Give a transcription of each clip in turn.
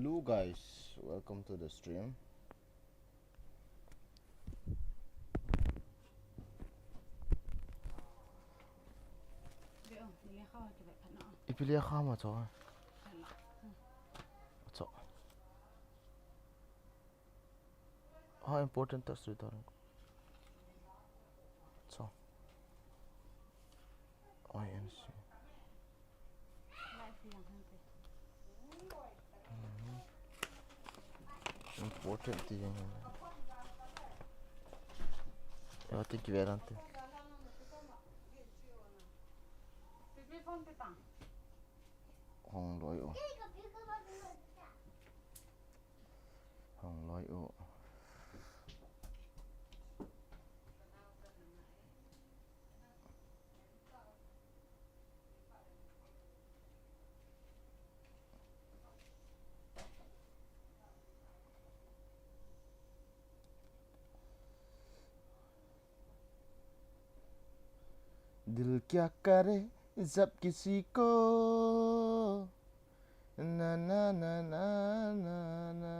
Hello guys, welcome to the stream. Ipili ka ma to. So, how important is it? So, INC. Important thing. Jag tycker väl inte. Hong loi o. Hong loi o. दिल क्या करे जब किसी को ना ना ना ना ना ना.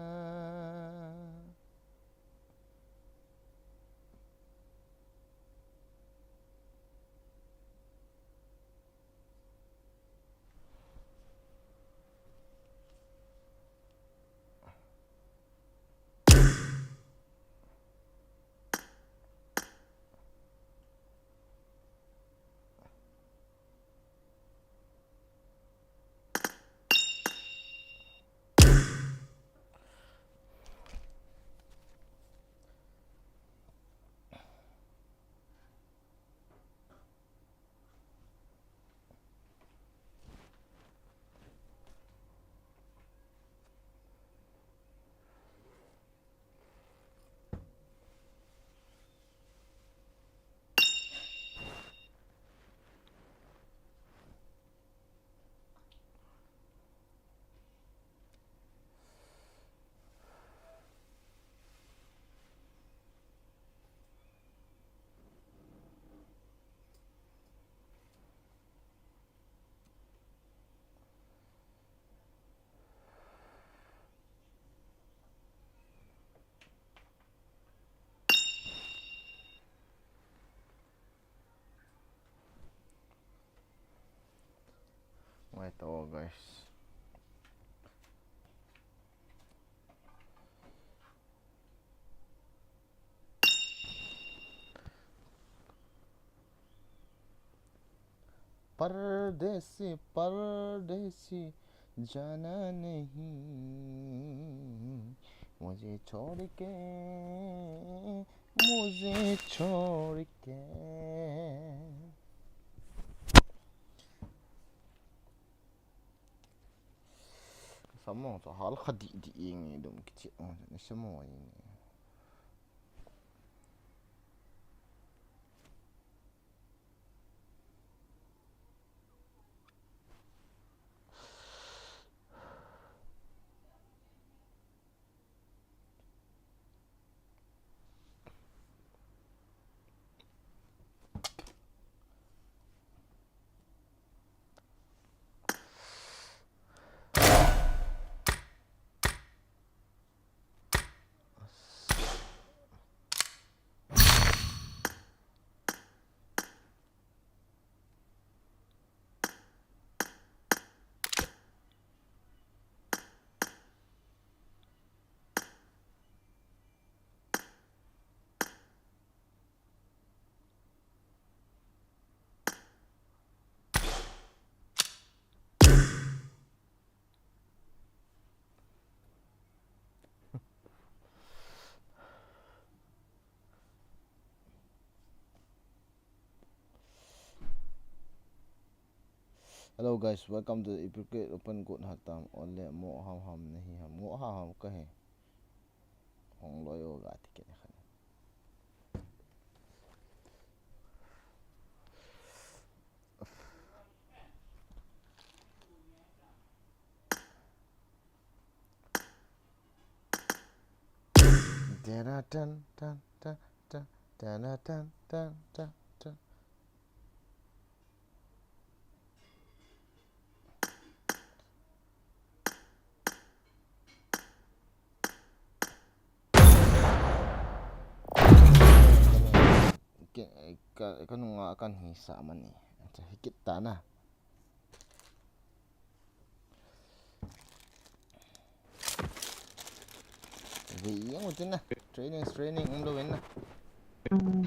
Wait, oh guys. परदेसी परदेसी जाना नहीं मुझे छोड़ के मुझे छोड़ के. Sama tu hal khadik di ini dum kecil ni semua ini. Hello guys, welcome to the Creat open good hatam only mo ham nahi ham mo ham kahe hong loyo ga tiket khan. Dana tan tan tan tan dana tan tan tan tan. ikan nga akan hisa man ni. Hikit ta na. Yang utin na. Training ulo win na.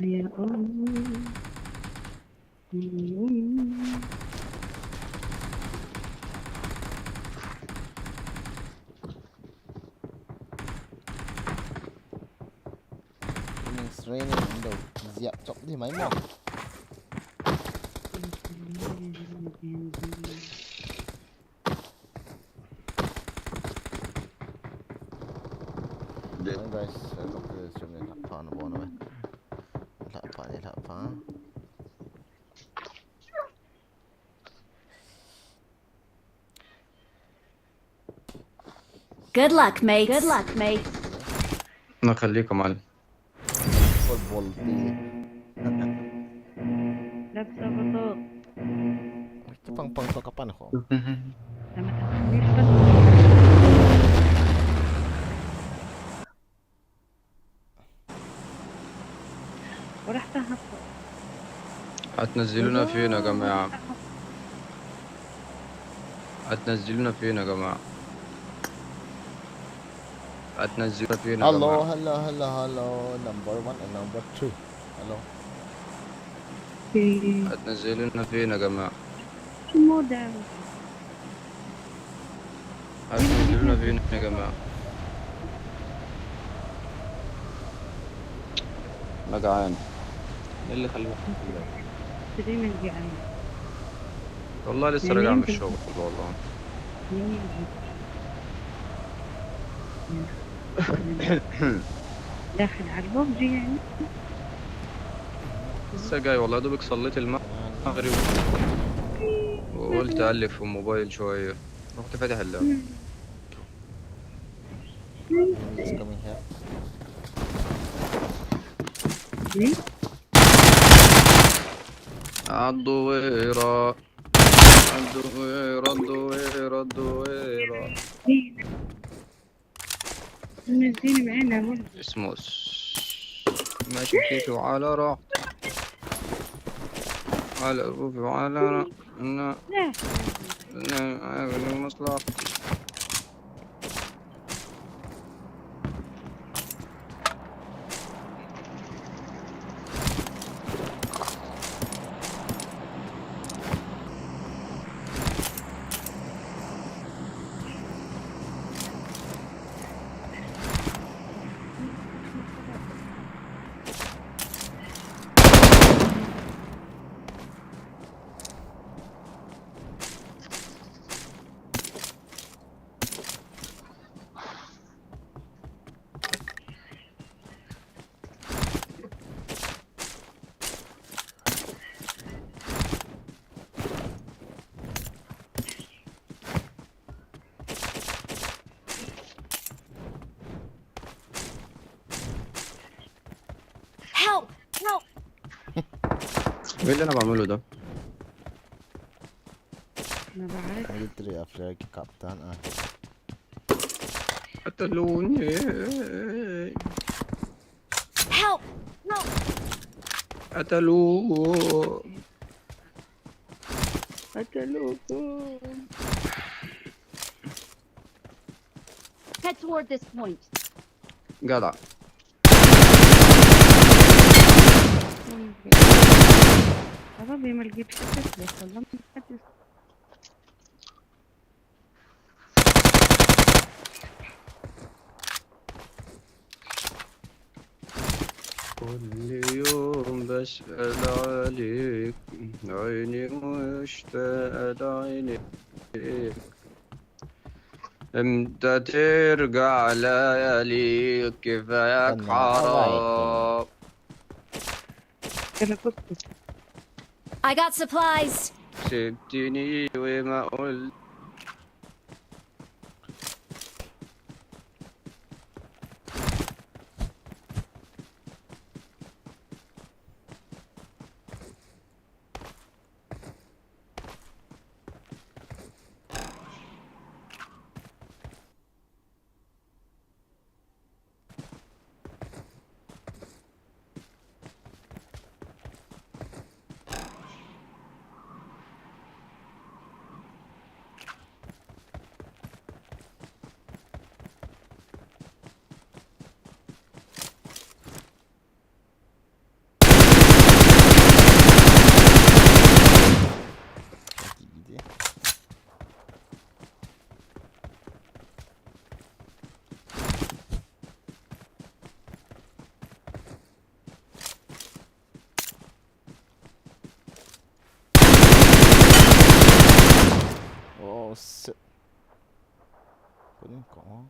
يا Training ulo. Siap chok di mai mo. Guys, look at this stream ni lapang na bono eh. Lapang. Good luck, mate. الله يخليكم علي. Football team. لابسة بطاط. Pang to kapan ko? لما تحمليش بس. ورحت هبط. هتنزلونا فين يا جماعة؟ هتنزلونا فين يا جماعة؟ هتنزلونا فين يا جماعة؟ Hello. Number 1 and number 2. Hello. هتنزلونا فين يا جماعة؟ شو دعوة. هتنزلونا فين يا جماعة؟ أنا جعان. إيه اللي خليك دايما جعان. والله لسه راجع من الشغل والله. داخل على الببجي يعني. لسه جاي والله، دوبك صليت المغرب وقلت ألف في الموبايل شوية، رحت فاتح اللعبة. He's coming here. الدويرة نزيني معانا برضه. اسمه ماشي كيفي وعلى راحتي، على أبوي وعلى مصلحتي. Help! ايه اللي انا بعمله ده؟ ما بعرف. Military Africa Captain. قتلوني. Help! قتلوكم. Head toward this point. جدع. ربي ما لقيت حتى والله ما حد. كل يوم بسأل عليك، عيني مشتاقة لعينيك، امتى ترجع لياليك، كفاياك حرام. أنا كنت I got supplies. سبتني وما قلت. Oh shit. Couldn't come on.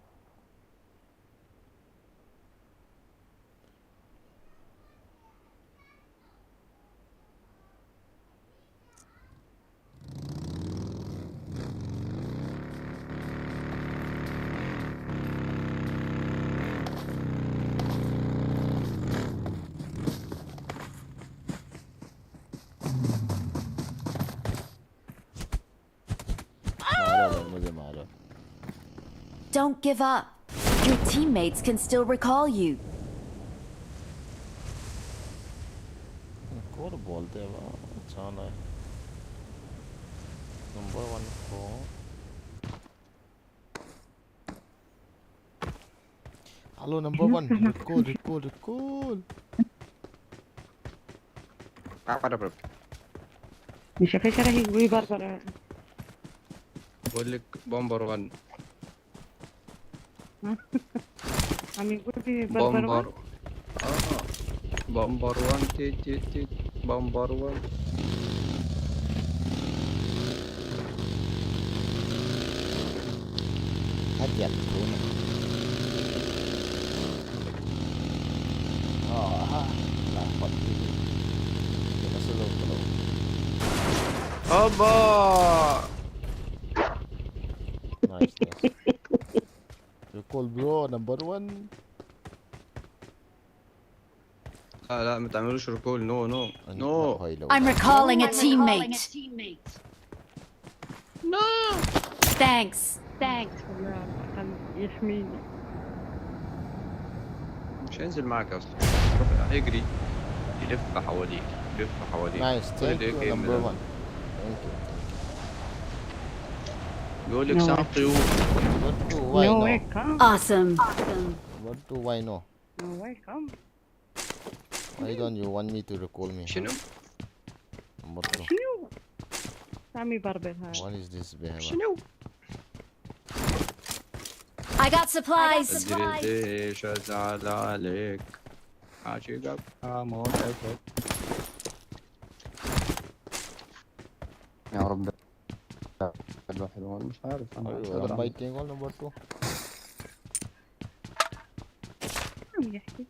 मुझे मारो. Don't give up. Your teammates can still recall you. कौन बोलते हैं वो अच्छा ना number 1 को hello number 1 recall Para. مش فاكرة هي جوي بربرة. بقول لك بومبر 1. عم يقول لي بربرة. بومبر. بومبر 1 تيت بومبر 1. هدي الكون لا فضي كده سلو كده اوبا. نايس recall bro number 1 لا ما تعملوش ريكول. نو هاي لو I'm recalling a teammate. نو. Thanks. لا يحميني. مش هينزل معاك اصلا. روح اجري يلف حواليك نايس كل ثانك ده يو جاي من نمبر ده. 1 ثانك يو بيقول لك No. سام طيور. number 2 why No no way, come. Awesome. number 2 why no No way, come. why don't you want me to recall me شنو؟ number 2 شنو؟ عمي بربر هاي. what is this behavior شنو؟ I got supplies. ادري ليش ازعل عليك عاشقك موتك. يا رب الواحد مش عارف انا مش ايوه قادر I'm اعمل. biting on number 2 عم يحكي.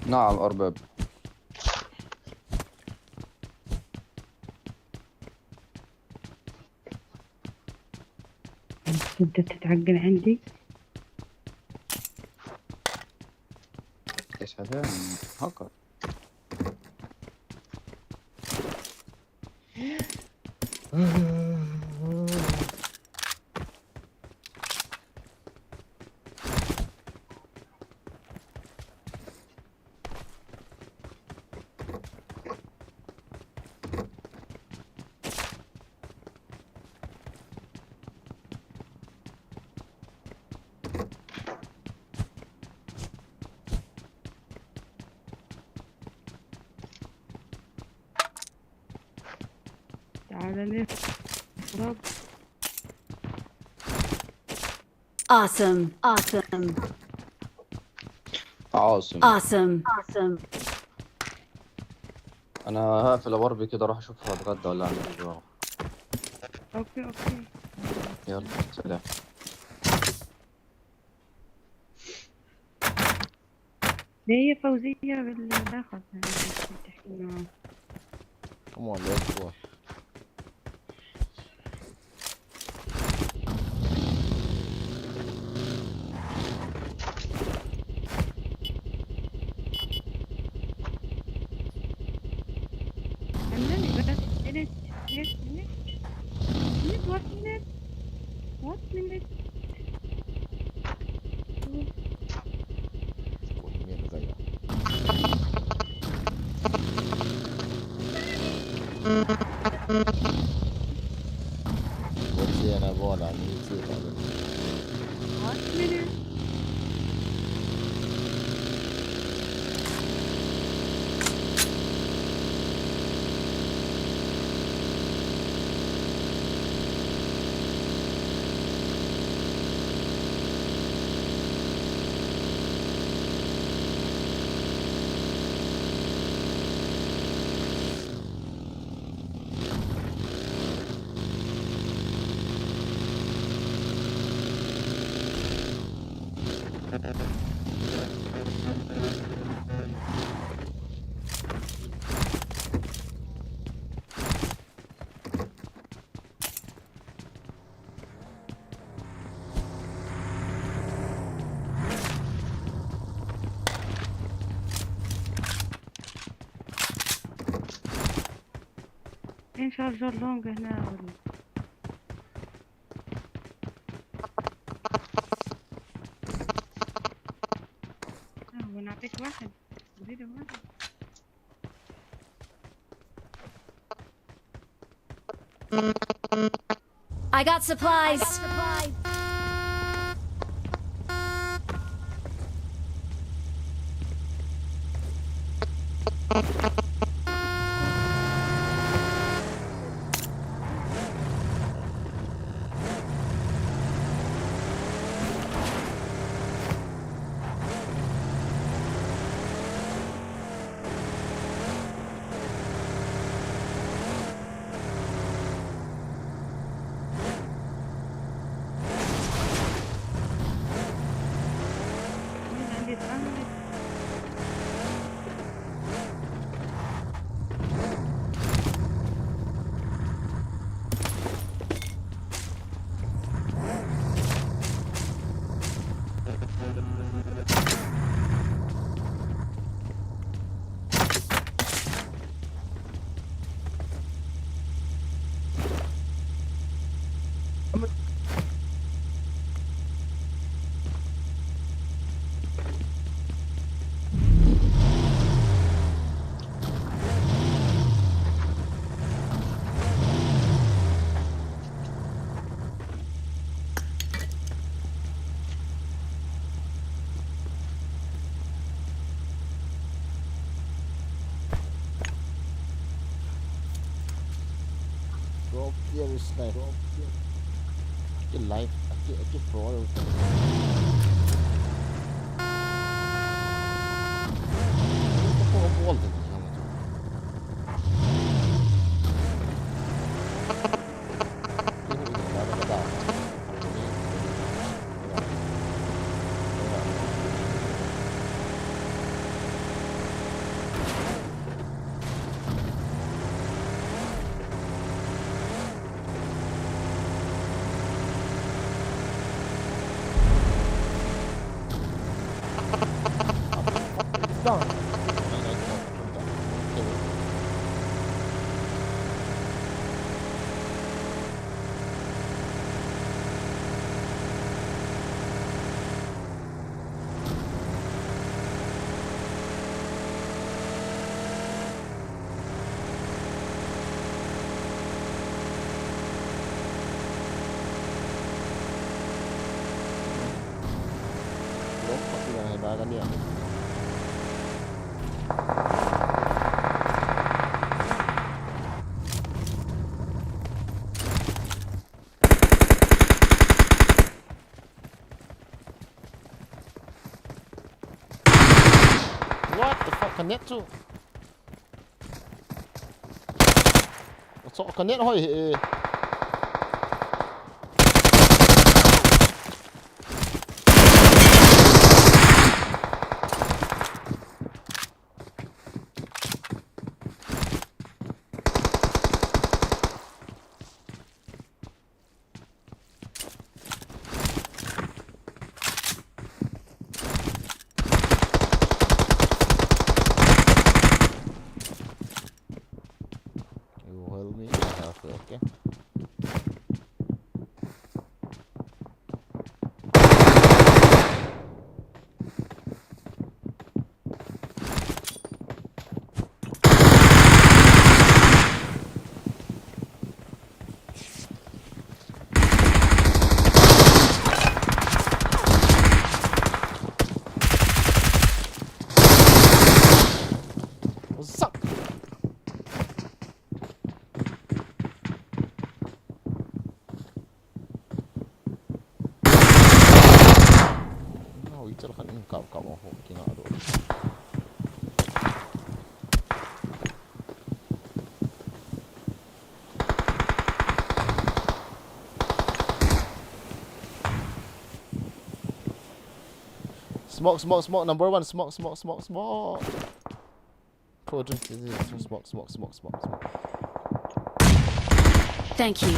نعم أرباب. انت تتعقل عندي. يا سلام هكر. تعال ليه. رب. Awesome. عاصم. Awesome. انا هقفل ابربي كده اروح اشوف هتغدى ولا اعمل ايه. اوكي. يلا سلام. هي فوزية بالداخل. come on let's go مين غير بصي انا بقول على اليوتيوب فين شارجر لونج هنا ولا هو نعطيك واحد زيد واحد. I got supplies. مين عندي تعمل Drop here is like cái live cái pro đâu có ball thì sao mà cái hụi gì đó nó đào Done. Đúng, pasti yang hebat kan dia. What the fuck connect to? Sao connect thôi. You help me. Okay. What's up? Nào chắc là cậu cậu hộ kia nào rồi. Smoke, smoke, smoke. Number one. Smoke, smoke, smoke, smoke. Smoke, smoke, smoke, smoke, smoke. Thank you.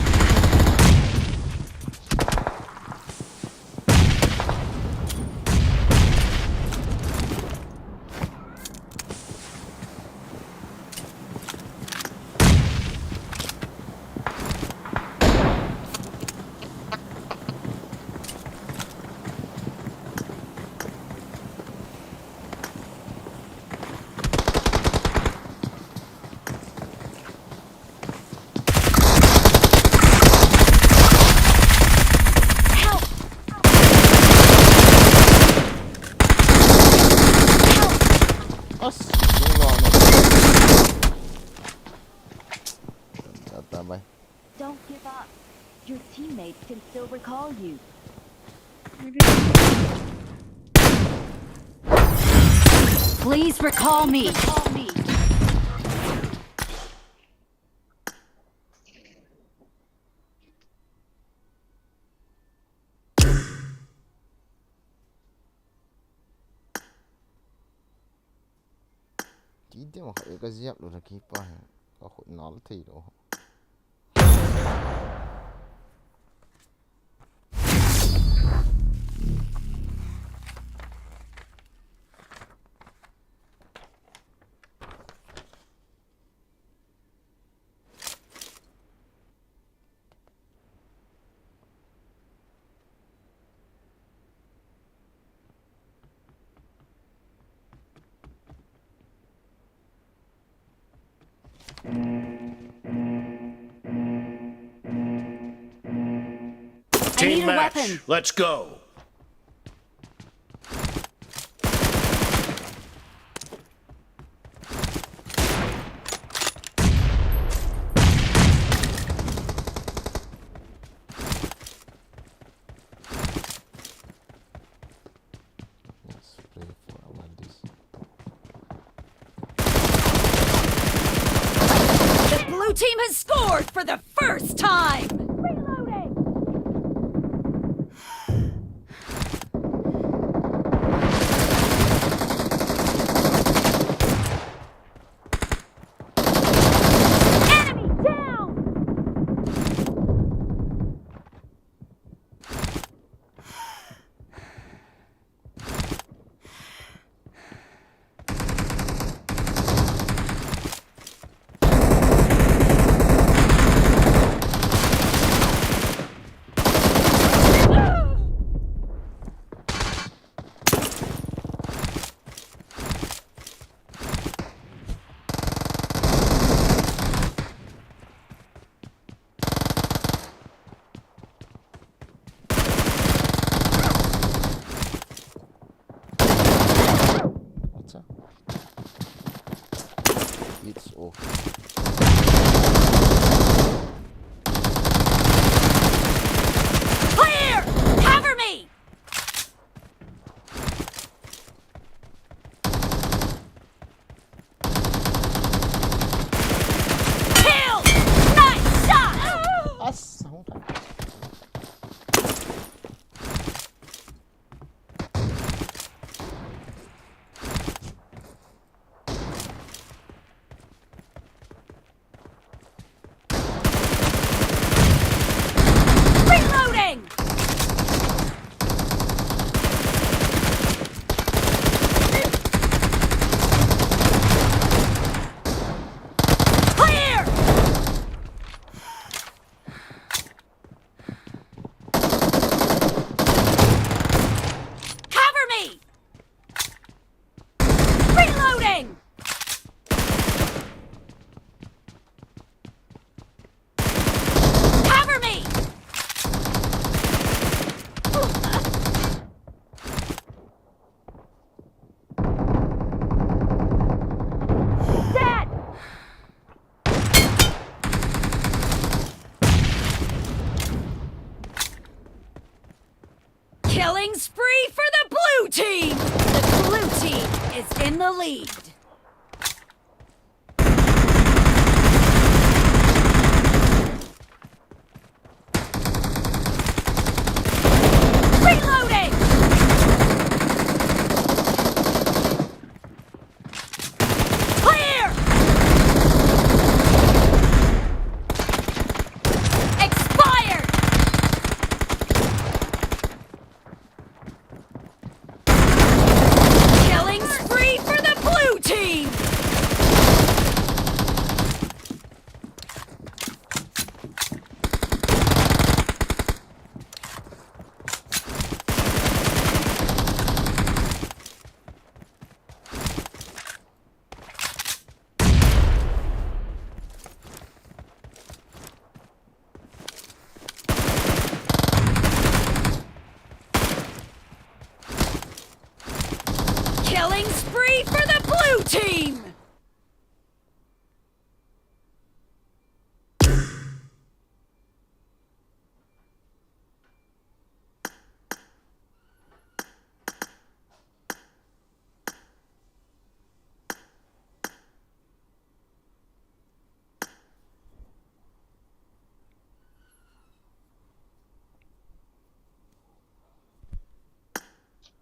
Don't give up. Your teammates can still recall you. Please recall me. Tidak mah kau siap lu nak kipas. Kau nol ti tu. Team match. Weapon. Let's go. The blue team has scored for the first time. Reloading. It's off. Clear! Cover me! Kill! Nice shot! Reloading! Clear! Cover me! Reloading! Cover me! Dead! Killing spree for the blue team! The blue team is in the lead. Reloading!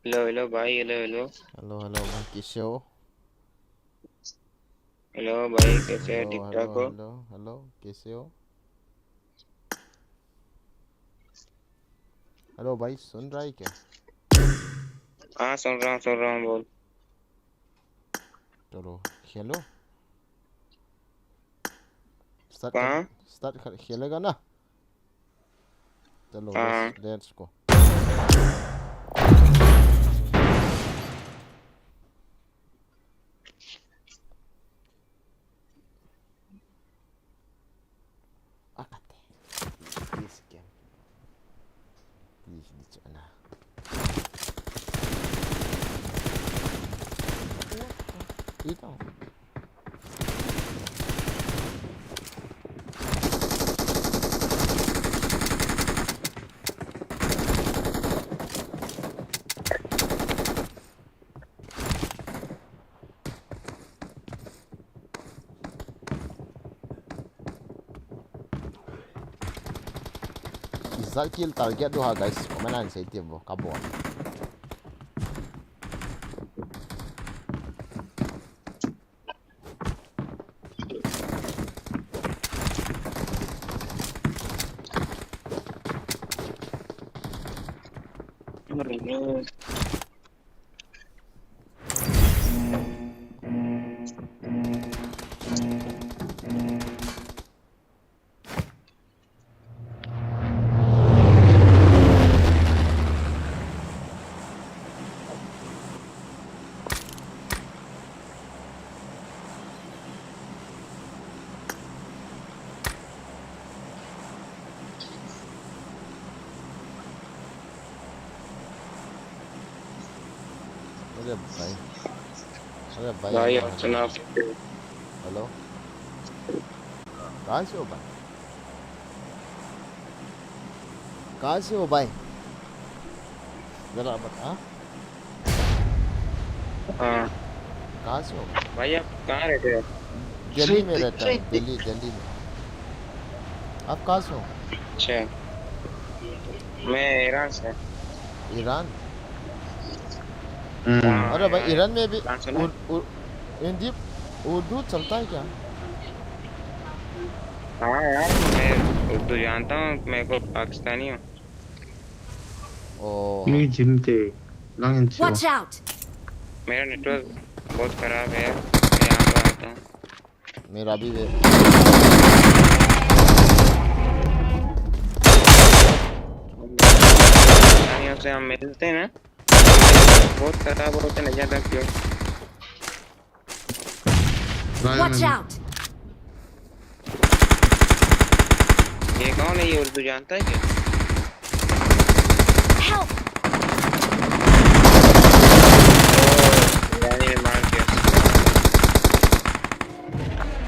Hello hello भाई, hello hello. Hello hello भाई, कैसे हो? Hello भाई, कैसे है? Hello ठीक hello ठाक हो? हेलो हेलो, कैसे हो? हेलो भाई, सुन रहा है क्या? हाँ, सुन रहा हूँ, बोल। चलो खेलो। स्टार्ट कर। कहाँ? स्टार्ट कर, खेलेगा ना? चलो हाँ। Let's let's go. Akate. Please game. Please di sana. Ito. Isa kill target doha guys. Komanan sa itim bo kabo. Ada bhai. Ada bhai, भाई hello और hello सुनाओ। hello. Hello. कहाँ से हो भाई? कहाँ से हो भाई? जरा बता। हाँ कहाँ से हो भाई? भाई, आप कहाँ रहते हो? दिल्ली में रहता हूँ, दिल्ली दिल्ली में। आप कहाँ से हो? अच्छा, मैं ईरान से। ईरान? हाँ, अरे भाई, ईरान। ईरान में भी ईरान सुना है? हिंदी उर्दू चलता है क्या? हाँ यार, मैं उर्दू जानता हूँ, मैं को पाकिस्तानी हूँ। ओ, 이 짐대 랑엔치오 Watch out! मेरा नेटवर्क बहुत खराब है, मैं यहाँ पर आता हूँ। मेरा भी वे। पाकिस्तानियों से हम मिलते हैं ना, नेटवर्क बहुत खराब होते नहीं जाता क्यों? Watch 라이언은 out! ये कौन है? ये उर्दू जानता है क्या? Help! ओह, ईरानी ने मार दिया। ये क्या भाई?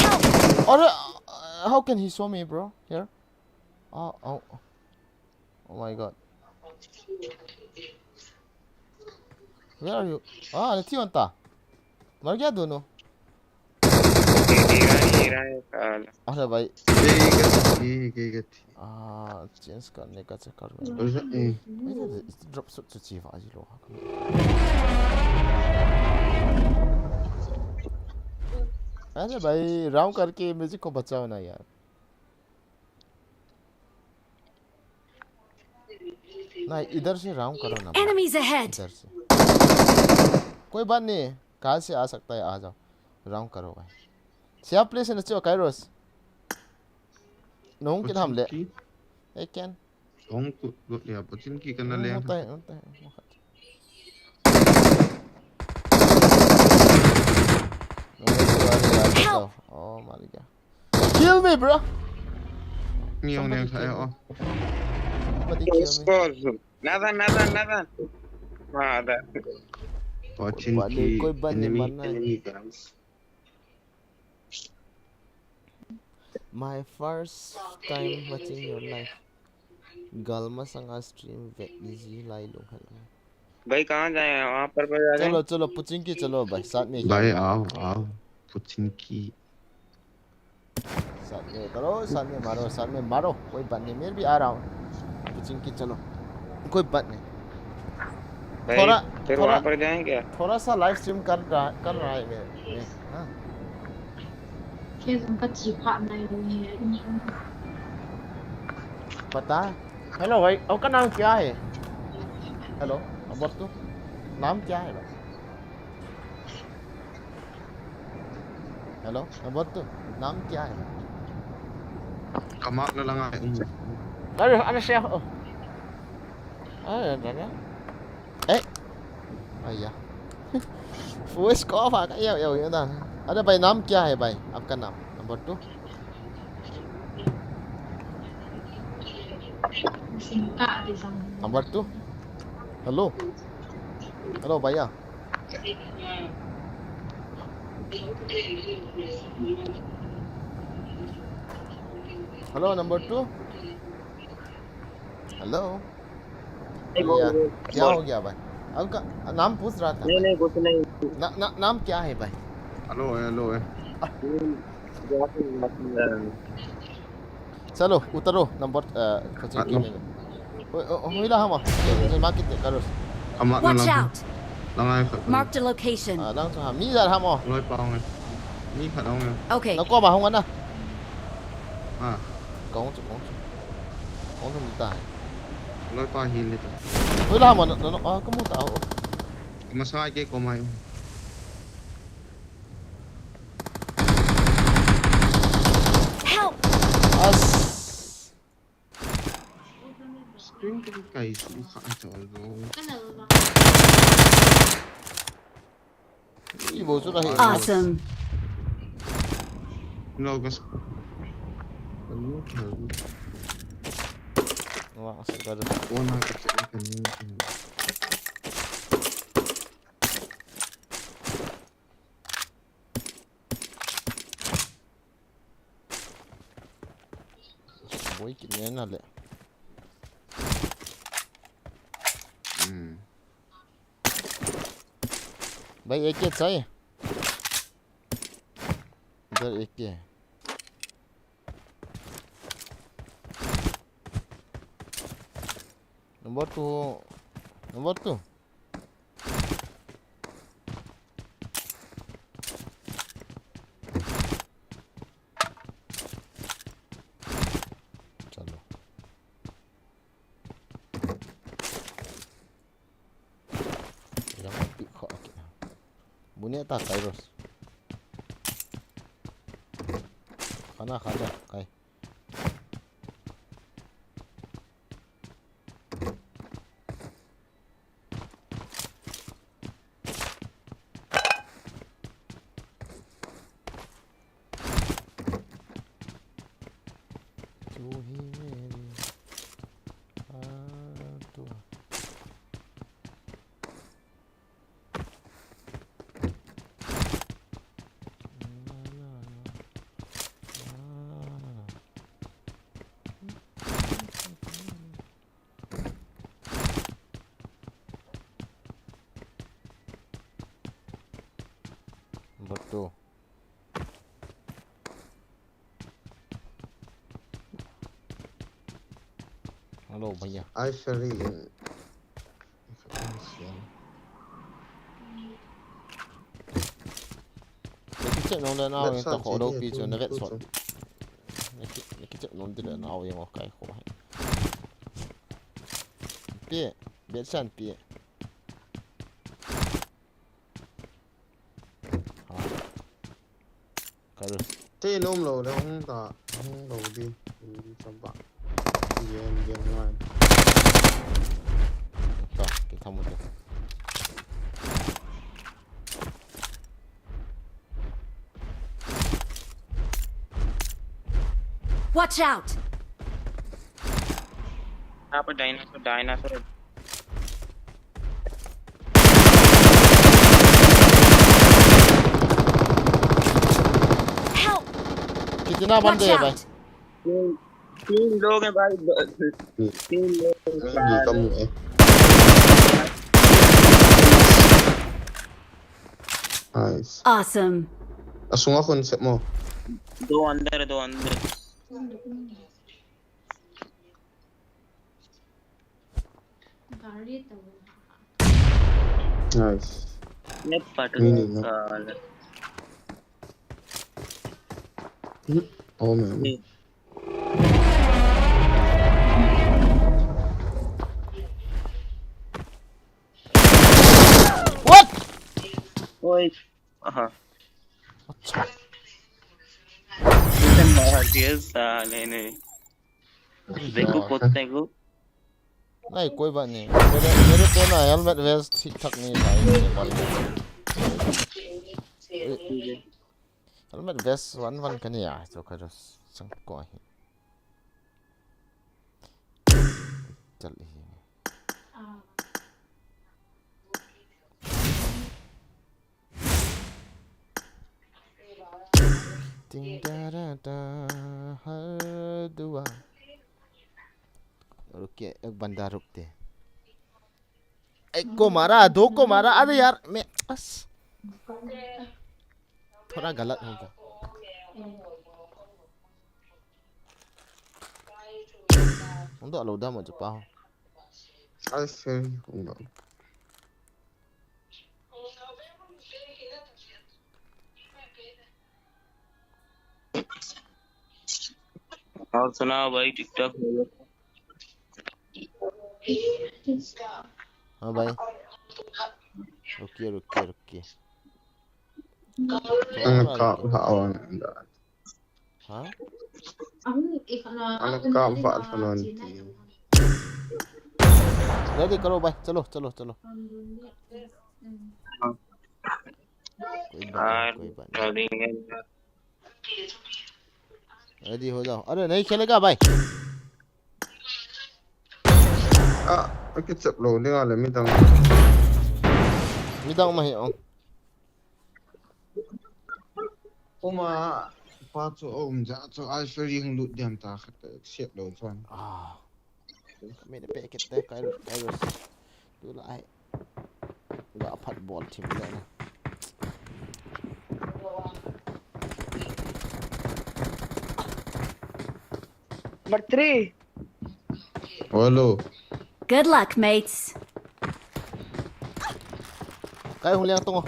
Help! अरे, how can he show me bro here? Oh, oh, oh my god. Where are you? Ah, नहीं बनता। मर गया दोनों। ईरानी ईरानी साला। अरे भाई, 게이게티 चेंज करने का चक्कर में 그래서 इधर ड्रॉप शॉट चाहिए आज लोग। अरे भाई, राउंड करके म्यूजिक को बचाओ ना यार। ना, इधर से राउंड करो ना भाई। Enemies ahead! इधर से कोई बात नहीं है, कहाँ से आ सकता है, आ जाओ। राउंड करो भाई। siap please na chiyo kairos. Nung kinhamle. 버친키 I can. 엉꾸 야 버친키 끝날래 Mutay, mutay. Help! Oh my god. Kill me, bro. Somebody 미용량 kill me. 사요 Somebody kill me. nada, nada, nada. Nada. 버친키 कोई बात नहीं, enemy मरना है। enemy guns My first time watching your life. Galma sanga stream vet easy lai lo hala. भाई कहाँ जाए वहाँ पर जा रहे चलो हैं चलो पुचिंकी चलो भाई साथ में भाई खेलो आओ आओ पुचिंकी साथ में करो साथ में मारो कोई बात नहीं मैं भी आ रहा हूँ पुचिंकी चलो कोई बात नहीं भाई थोड़ा फिर थोड़ा वहाँ पर जाएं क्या थोड़ा सा लाइव स्ट्रीम कर रहा है मैं हाँ 天什么几款那个你 पता है हेलो भाई आपका नाम क्या है हेलो अब तो नाम क्या है भाई हेलो अब तो नाम क्या है kamak na lang ay अरे अरे से अरे दादा eh भैया वो स्कोप आ गया ये ना अरे भाई नाम क्या है भाई आपका नाम number 2 singkat di sana number 2 hello hello भैया हेलो नंबर 2 हेलो भैया क्या हो गया भाई आपका नाम पूछ रहा था नहीं नहीं कुछ नहीं नाम क्या है भाई hello hello चलो उतरो नंबर कोचिंग में होइला हम मार्केट करो kamak na Watch lang out! lang ay Marked a location. đang cho mi ra ham loi pao ngay ni khat ông ngay Okay. nó qua mà không ăn à à có không tài loi pa hin le hoइला mà nó có một tao masai ke ko mai Help! as screen ke kai su kha chol ro cái này là đi bộ chỗ này Awesome. no gas penuh hal wah sekarang warna kecil kan bối cái nhé nào lệ भाई एक के चाहिए इधर एक के है number 2 चलो bunyi tak Kairos kana kai betul halo भैया I ferry in cái chuyện nó là nào ta khó đâu vì cho nó vẹn sọt cái chuyện nó thì là nào vậy mà cái khó hay bia biết sẵn bia Kairos thế nôm lầu đó không ta không lầu đi cho bạn yên ngoài tak kita mau deh Watch out! यहाँ पर dinosaur Help! कितना बंदे Watch हैं भाई out! तीन लोग हैं भाई तीन लोग gì công nghệ Nice. Awesome. Langsung ako set mo. दो अंदर गाड़ी तो Nice. ने पट Mini, no? साल Oh man. What? ओए हाँ अच्छा इसे मार दिया साले ने देखो कुत्ते को नहीं कोई बात नहीं मेरे पे ना हेलमेट वेस्ट ठीक ठाक नहीं था इसलिए मर गया हेलमेट वेस्ट वन का नहीं आया तो कर संग को ही चल ही Ding da da da हर दुआ रुकिए एक बंदा रुकते एक को मारा दो को मारा अरे यार मैं बस थोड़ा गलत हो गया untuk lo dah mau cepat I feel you. और सुनाओ भाई टिकटॉक में हाँ भाई रुकिए Ang kawan. हाँ Ang kawan fanon. रेडी करो भाई चलो कोई बात नहीं रेडी हो जाओ अरे नहीं खेलेगा भाई Aku cek lo ni ala mitang. midang mah ya Oma pacu ja so I feel yung lut diam ta siap lo chuan. kami dah paket dah kairos tu lah ai enggak dapat ball tim dia nah Number 3. Hello. Good luck, mates. kai hong liang tunggu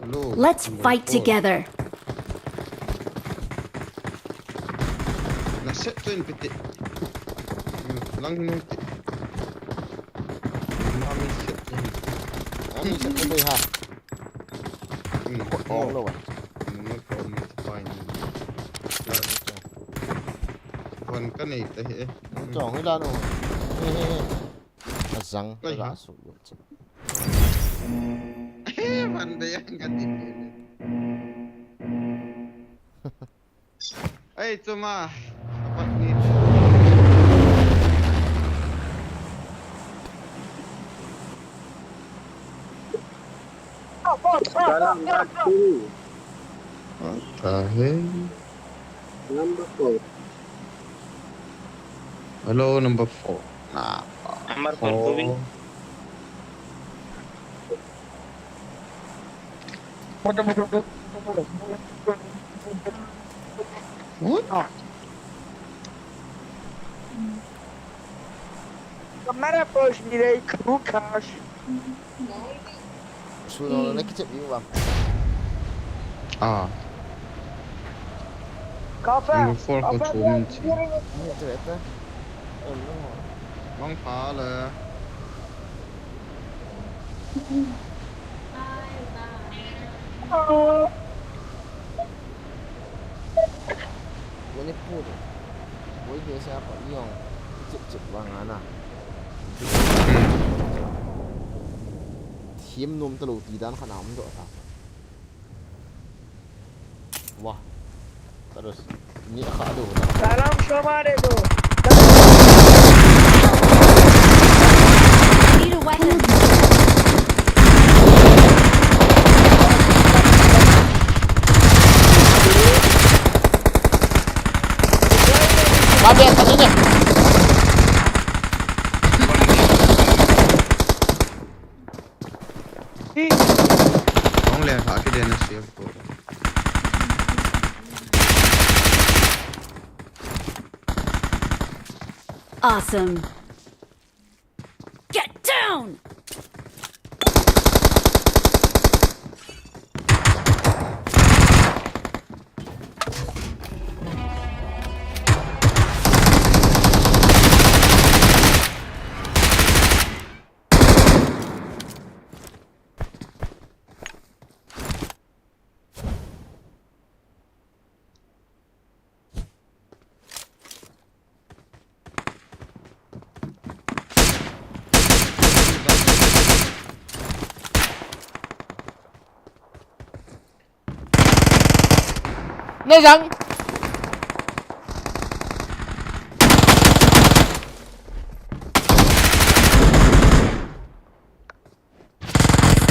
Hello. Let's fight together. Na set tu in petit. Lang ni. Mami set tu. ani set tu ha ong lo ah Nó còn fine. Còn cái này thì chong cái đàn răng ra sụp Pandai yang ganti. Cuma apa ni? Number 4. Hello, number 4. Nah, Number 4 को भी What? Kamera push direi Lukas. sudah nak kecil ni bang Kaffe. Number 4 ko tumen til. ni tu eta Long pale. Ini pun boleh dia siapa yang cep bang anakทีมนมตลกตีด้านขนามด้วยครับว้า terus ini aduh Salam şomaredo. Need a weapon. Babe katanya Không lẽ phải cái đèn nó xếp của. Awesome. Get down! Nó rằng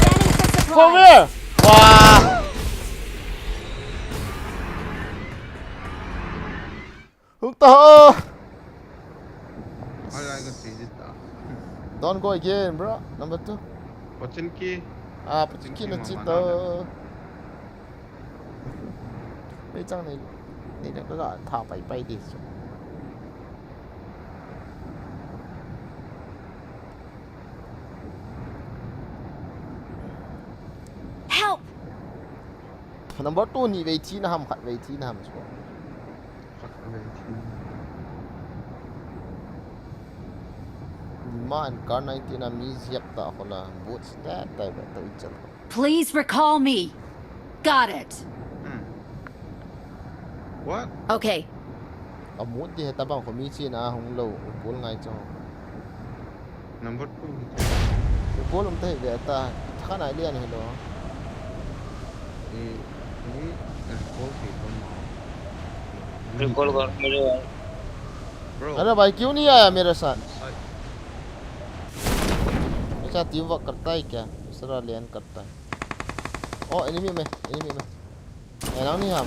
Scanning for Come supplies. here. Wow. Hướng tơ. Ai ai cái gì đó. Don't go again, bro. Number 2. Watchin ki. À, Putinki nó chỉ tơ. Bây giờ này này nó gọi thảo bay đi. Help! Number 2 ni về chi na ham khát về chi na ham chứ. Man, car 19 na museum ta ako na boot stat tayo ba ito itchal. Please recall me. Got it. What? Okay. Amut di heta bang komisi na hong low upol ngay cho. Number 2. Upol tayo ba ta thaka na ilian hello. Ini call people. Recall कर मुझे Bro. अरे भाई क्यों नहीं आया मेरे साथ? अच्छा टीम वर्क करता है क्या? दूसरा लैंड करता है. Oh enemy में. Enak nih ham.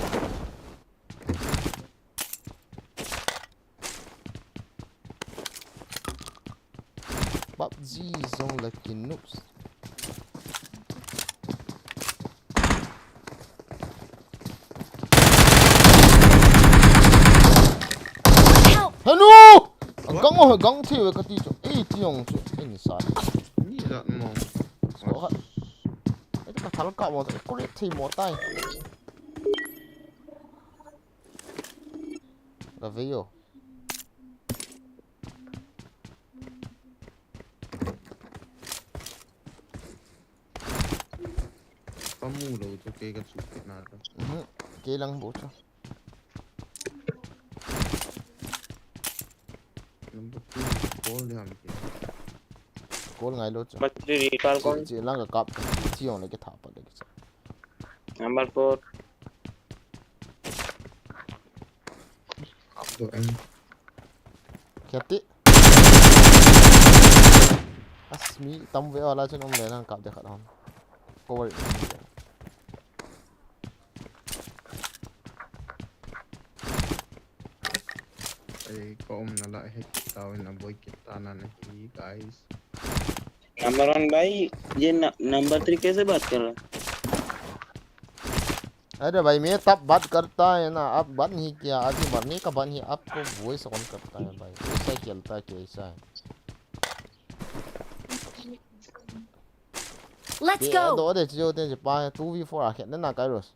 PUBG zong lagi noobs. Hello! Ang gang thi we ka ti cho. Ti yong cho. Ni sa. Ni da mo. So ha. Ito ka thal ka mo. Creat thi mo tai. Ravio. Kamu lo cho cái chụp na ka. Ke lang bo cho. Number 2 call đi ham ki. Call ngai lo cho. बच्चे recall कौन Chi lang ka kap. Chi yong le ke tha pa le ke. Number 4 Up to em. Khati. Asmi tam ve wala cho nom le nang kap de khat hon. Cover. Ay ko na lại hết tao na boy kita na nahi guys. Number 1 भाई ये number 3 कैसे बात कर रहा है अरे भाई मैं तब बात करता है ना अब बात नहीं किया अभी मरने का बात नहीं आपको वॉइस ऑन करता है भाई ऐसा खेलता है कैसा है Let's go. दो दे जो दे जो पा 2v4 आ खेलने ना काइरोस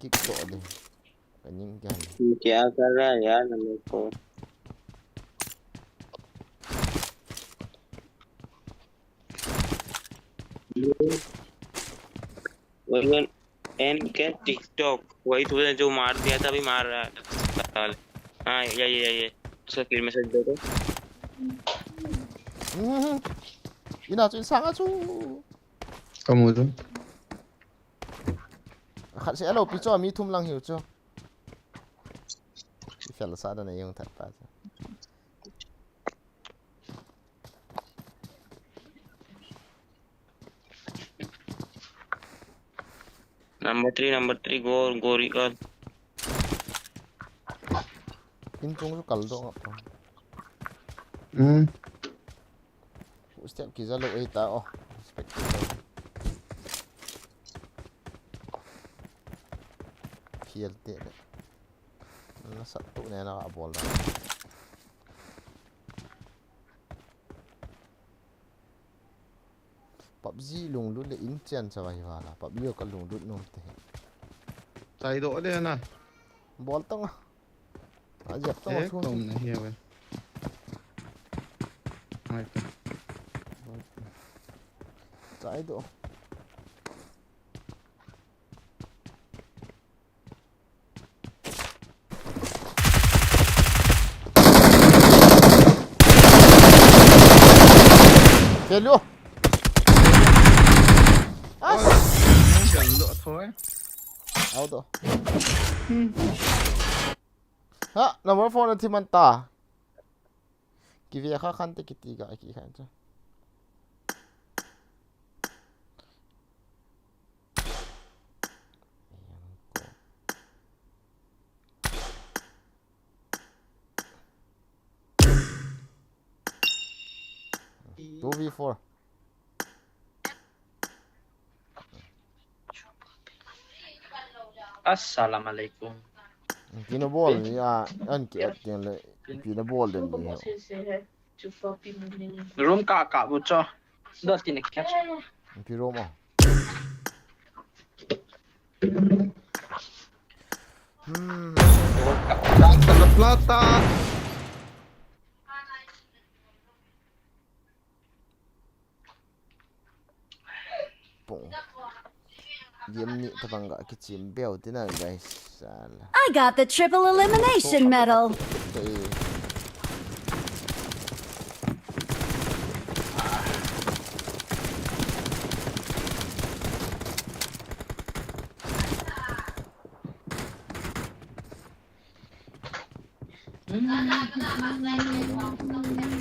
किक दो दे कनिंग क्या क्या कर रहा है यार नंबर 4 वही एन क्या टिकटॉक वही तुझे जो मार दिया था अभी मार रहा है हाँ ये उसका किल मैसेज दे दो 이나 좀 상아줘 Kamu tu. 같이 엘로 비죠 미툼랑 hiểu chưa phải là sao đây này用thật ba number 3 go recall in chung kal do ngap step ki zalo ai ta oh expect Fiel tệ đấy. Nó sợ tụ này nó bỏ lại. PUBG lùng lút là in chen sao vậy là PUBG có lùng lút nôm thế. Chạy độ đây nè. Ball tông à? À dẹp tông Thế xuống. không này hiểu vậy. Hai cái. Trái độ. Chết luôn. Chẳng độ thôi. Auto. Ha, number 4 na team anta. Kivya ka kante kitiga iki kancha. Two v4. Assalamualaikum. Pina ball ya anki at yan le pina ball den ni. Room kakak bocor. Dah tin catch. Piro mo. La plata. Pong. Game ni tabangga kichim bel tina guys. Salah. I got the triple elimination medal. Okay.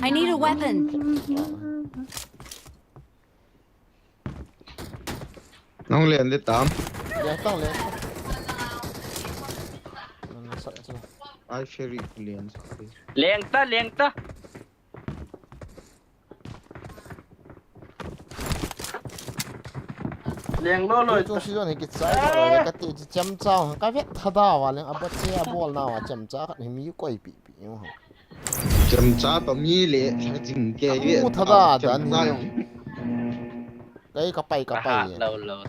I need a weapon. Nông liền đi tắm. Ya tong le. Nó sợ chưa? Ai sherry liền. Liang ta. Liang lo lo. Chung si này cái trái đó là cái tiền chỉ chấm trao cái vết thà đào vào liền abot xe ball nào à chấm trao cái mi quay bị nhau hả? Chấm cha tao mi lệ. Chính cái việc. Thà đào chấm đàn cha dùng. cái cặp bay. Lo lo.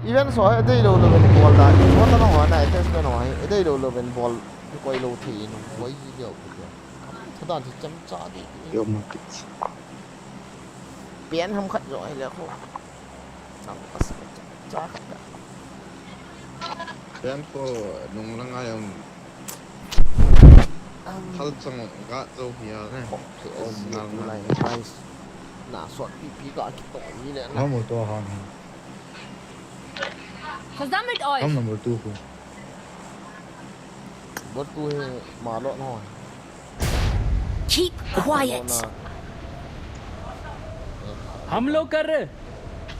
Even so ở đây đâu là bên ball là có tao nói này test cái nói ở đây đâu là bên ball cái quay lâu thì nó quay gì đâu thà đào thì chấm trao đi. Yo mà. Biến không khẩn rồi là không. Nó có sự chấm trao. Bên phố nông lăng ai dùng. 탈정 가져 미안해. này nice. Nã soạn pp gọi cái tội như này. Nó một tua hòn. Kazamik oil. Không là một tua không. Bớt tôi mà lộn hỏi. Keep quiet. हम लोग कर रहे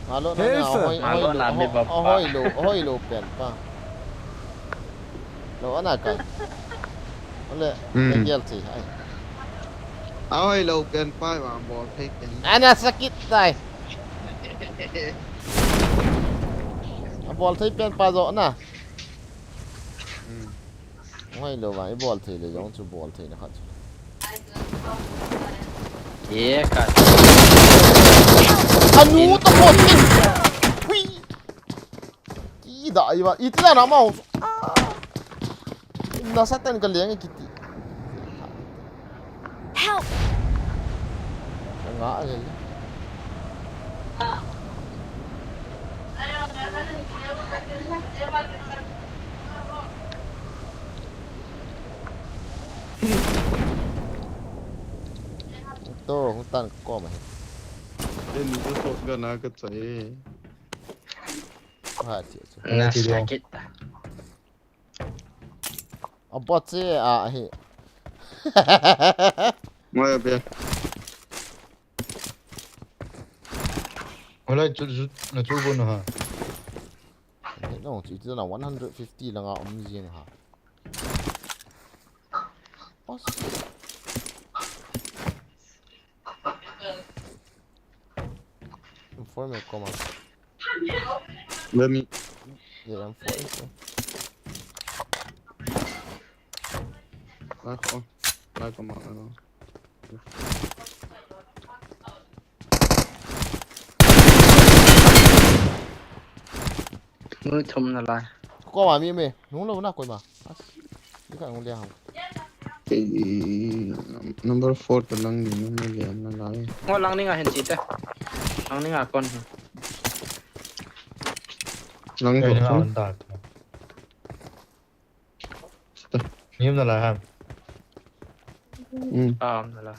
Mà lộn nào hoi lô bèn pa. Lộn nào cái. Ole, tinggal sih. Ôi lâu kênh phai mà bỏ thích. Ana sakit tay. Ball thấy pen pa rõ nè. Hoi lô vậy ball thì là giống chú ball thì nó khác. Yeah, kat. Anu to ball. Hui. Ki đại vậy. Ít là nó mau. Nó sát tên cái liếng cái kiti. Help. Nó ngã rồi. Tô không tan có mày. Đây mình có sốt gần à cái cháy. Hai triệu. Nah, sakit. Abot sih ah hi. Ngoài bên. Wala na tubo na ha. No, chỉ là 150 là ngạo gì này hả? 4 में comma Let me. ये M4 है Like on. Ngươi thùng là lại. Comma मी में नूं लो ना कोई बा ये का उंगलियां हम Number 4 to lang din na liam na lai. Ngồi lăng đi ngà hình chị thế. Lăng đi ngà con. Lang Cái to. nó ăn tạt. Nghiêm là ham. Là.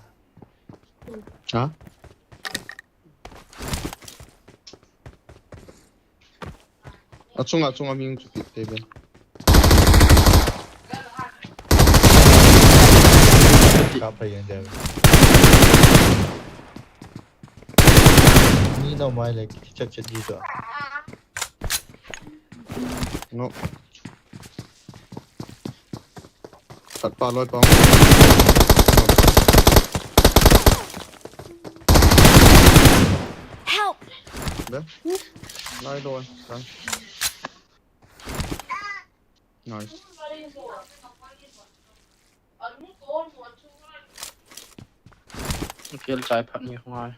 Hả? Achunga ming chu tebe. Cặp phải vậy đấy. Ni đâu mai lại chắc chết đi rồi. No. Thật pa loi pong. Help! Đấy. Lai rồi. Nice. Kêu trái phận như không ai.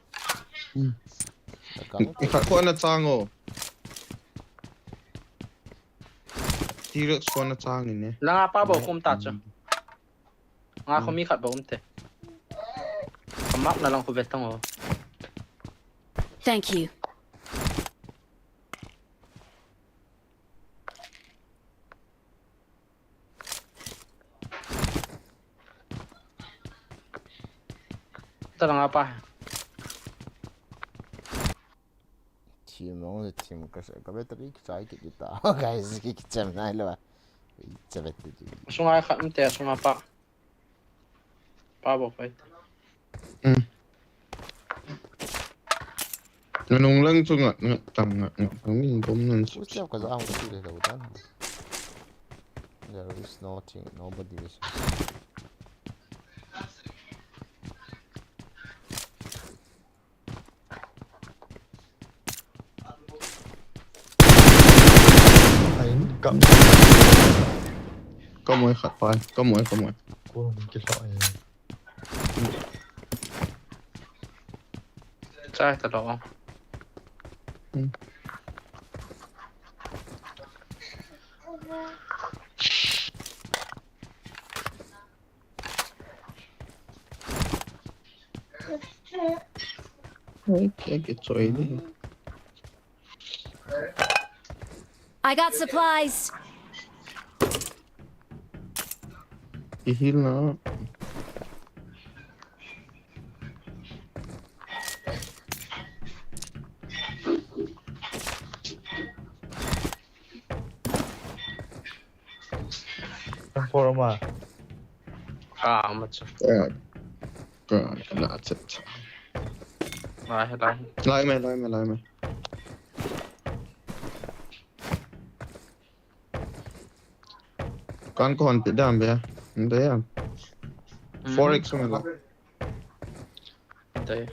Thật có anh trang ô. T-Rex có anh trang này nè. Là ngà pa bảo không tạt chứ. Ngà không mi khát bảo không thể. Cầm mắc là lòng khu vết tông ô. Thank you. Tao là ngà pa. team cái sẽ có biết cái trái cái ta cái gì cái chém này luôn chém biết gì Sung ai khát mте sung ngà pa. Pa bảo phải. Nó nung lưng chung ngặt tầm ngặt không mình bấm lên. Who's that? Because I'm going to do that. There is nothing, nobody is. Cầm. Có mỗi khát phải, có mỗi. Cô mình cái loại này. Trái thật đó. Cái chơi đi. I got supplies. Cái heal nó. M4 mà. Mà chứ. That's it. Lại. Lại mày. Con còn bị đam bè. Đấy à. Forex không là. Đấy.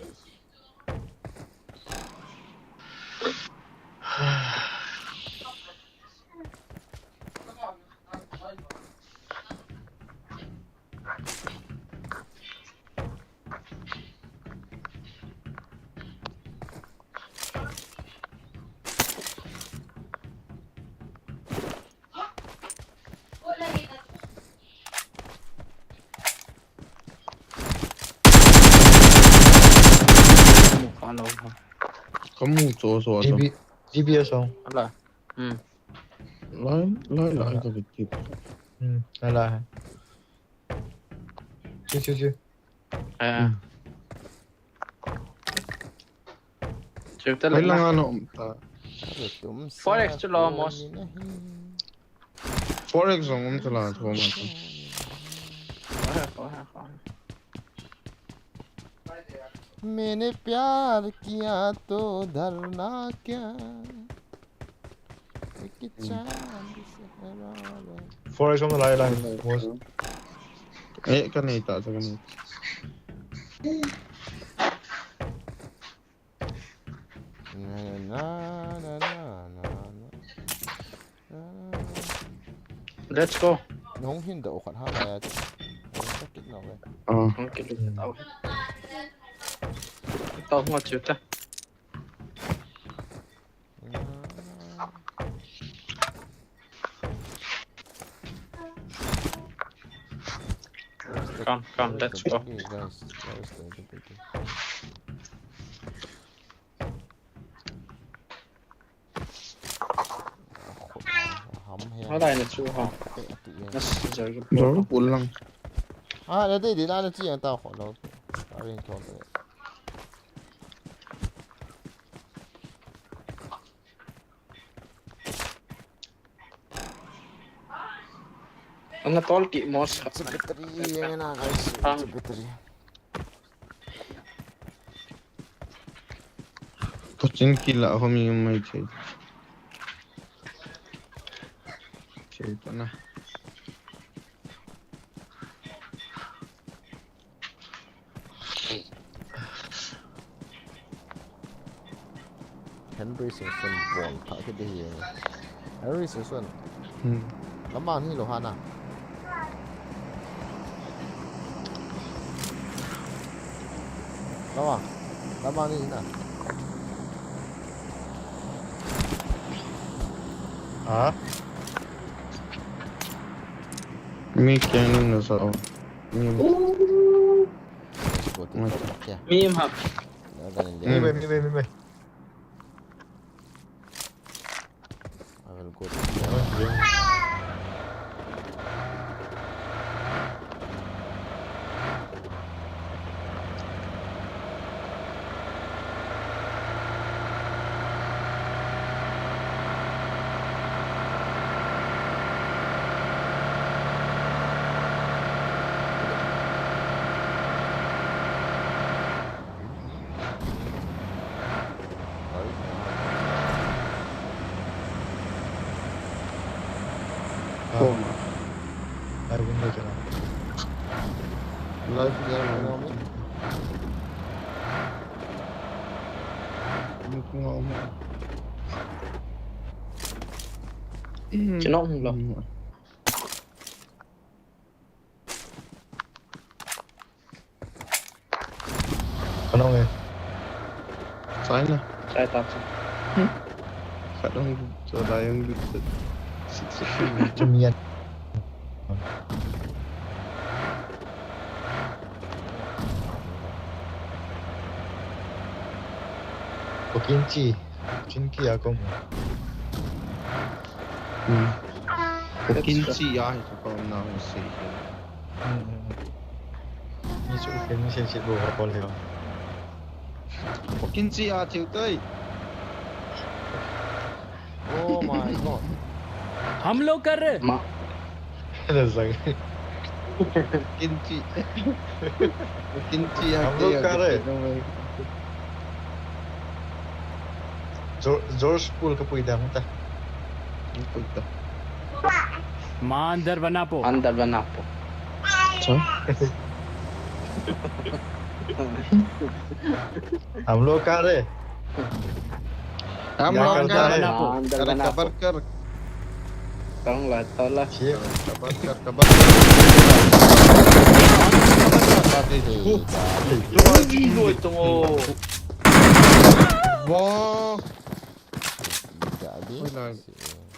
Có mù chỗ rồi. DBS không? Là. Lại cho việc kịp. Là. Chưa. Chưa tới Lấy là lăng nó ta. Forex cho lo mos. Forex không cho là thôi mà. Khó. मैंने प्यार किया तो धरना क्या Forex không lại. Ê, cái này tạo cho cái này. Let's go. Nó không hiện đậu khoản hai là nó chắc kích nào vậy. Không kịp tao. Tao không chịu ta. Come, let's go. Guys, where's the biggie? Ở đây là chưa hả? Nó rồi cái Rồi lúc buồn lắm. À, là đây để nó chỉ là tao khoản đâu. Tao lên cho rồi. Ang natol ki mos. Battery yan na guys. Battery. Pochin kila ako may chay. Chay pa na. Henry Simpson ball thả cái đi. Henry Simpson. Lắm bao nhiêu lỗ hàn à? Đâu à? Lắm bao nhiêu nào? Hả? Mi kaya na sa ako. Mim hả? Mi bay. I will go to Ai cũng được cho nó. live game nó mới. Ngon. Chứ nó không lắm. Còn đâu nghe? Sai na. Sai tao. Kadang so dayang dito. Chum yan. Kinchi ako mo. Kinchi ay ito pa na ako sa iyo. Ni su ken ni sen sit bo ko le. Kinchi à chịu tới. Oh my god. हम लोग कर रहे Mà Là rằng. Kinchi. Kinchi à. Hum look at it. George Pool ka pwede mo ta. मां अंदर बना पो andar ba na po? Hum look at it. Am Ya, lo kerja ka. na po. Kabar kar. Tao là tao là Siap. Kabar. Ôi tao. Wow. Jadi. Ôi là.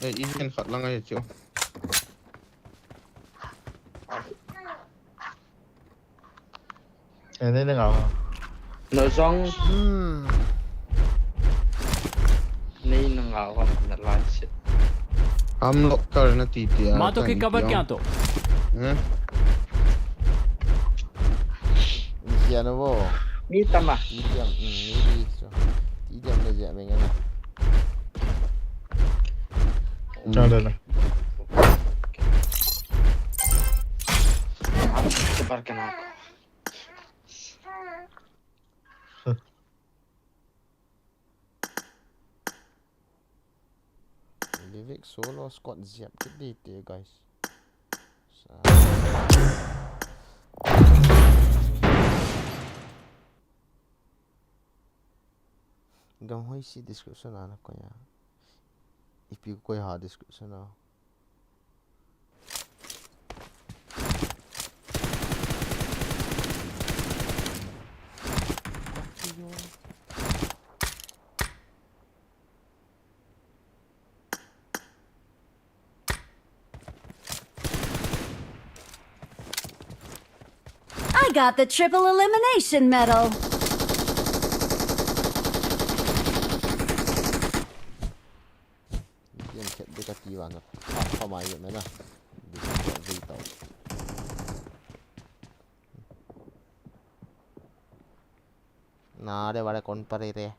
Ikan khát lang ay chịu. Nên nó ngầu. Nó rong Hmm. ni nó ngào không là lại shit. Am lo kar na titi. माँ तो के cover क्या तो Inisian apa? Ni tama. Medium. Maybe so. Medium na je mengen lah. Ada. Sebarkan aku. Lyric solo squad siap gede dia guys. Gam hoi si description anak ko ya. If you koy ha description na. got the triple elimination medal. เยี่ยมเช็ดด้วยกะทิหวานครับเข้ามาอยู่ไหมนะดูก่อนรีต่อนาเดี๋ยววันก่อนไปเรื่อย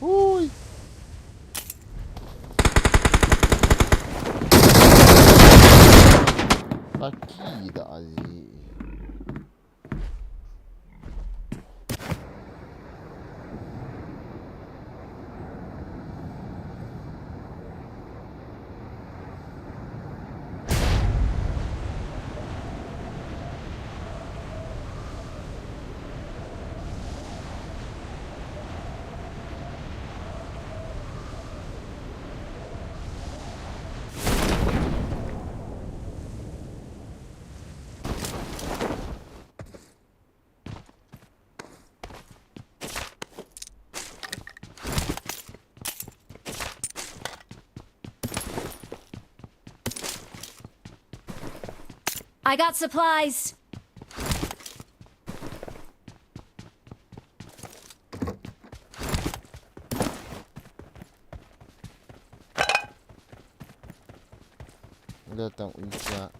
Ui. Kaki da gì? I got supplies. Datang usia.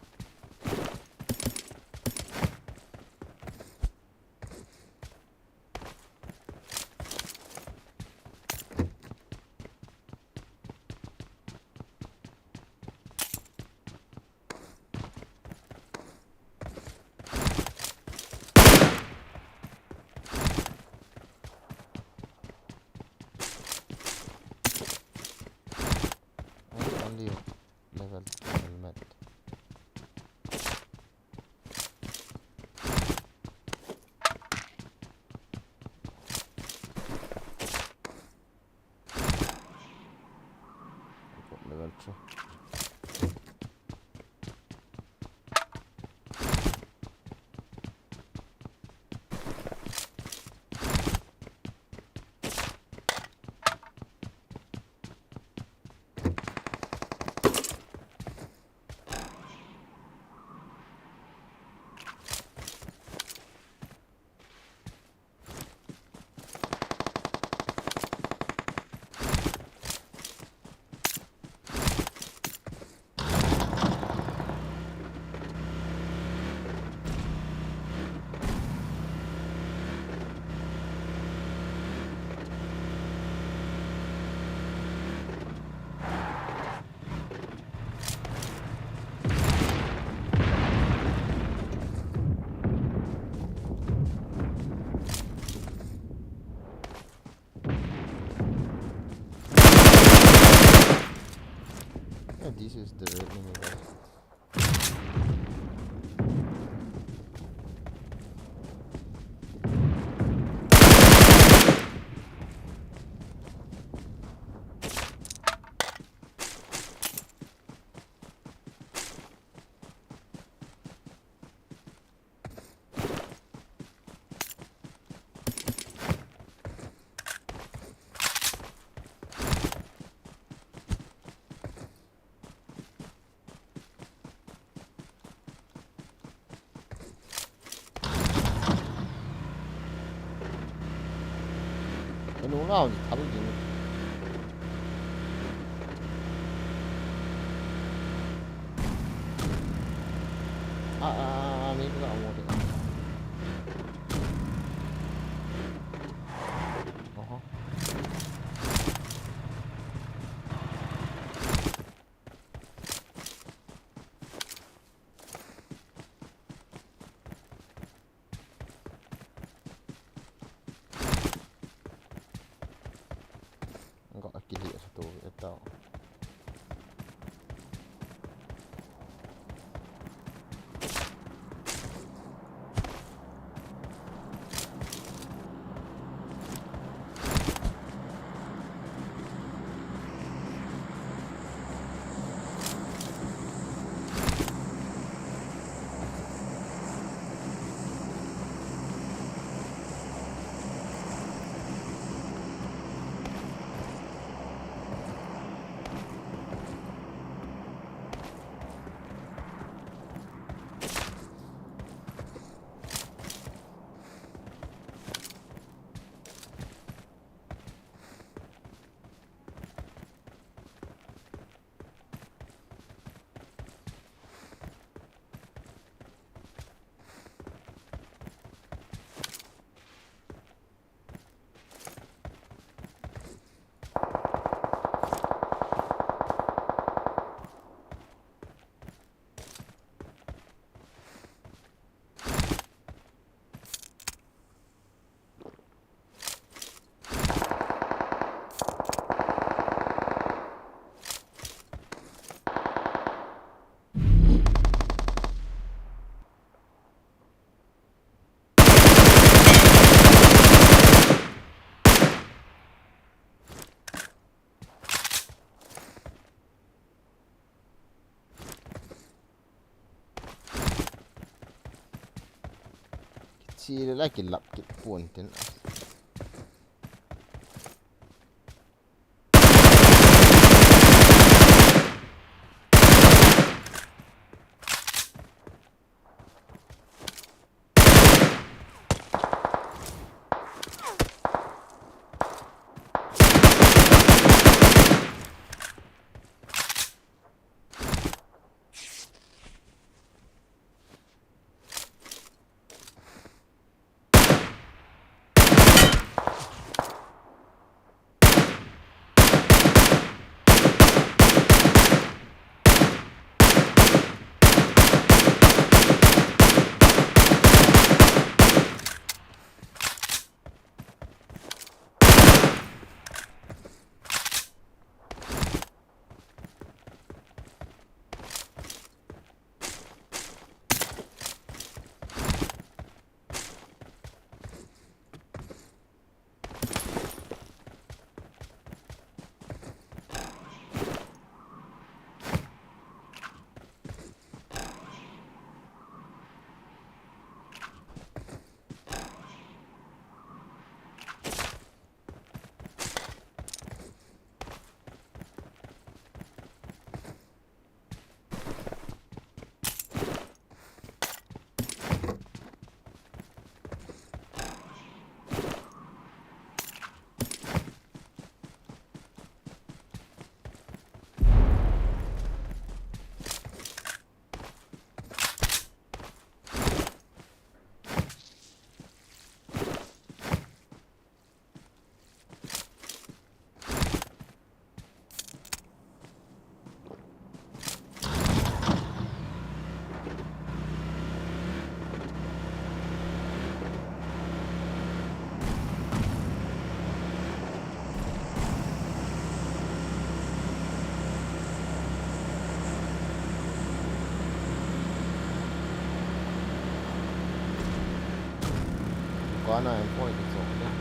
Level helmet. Level 2. This is the red minigun. Nó nào thì thắm gì mấy cái gạo một thì siri la kilap kit puntinก่อนหน้าพวกอีกสองเนี่ย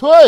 ช่วย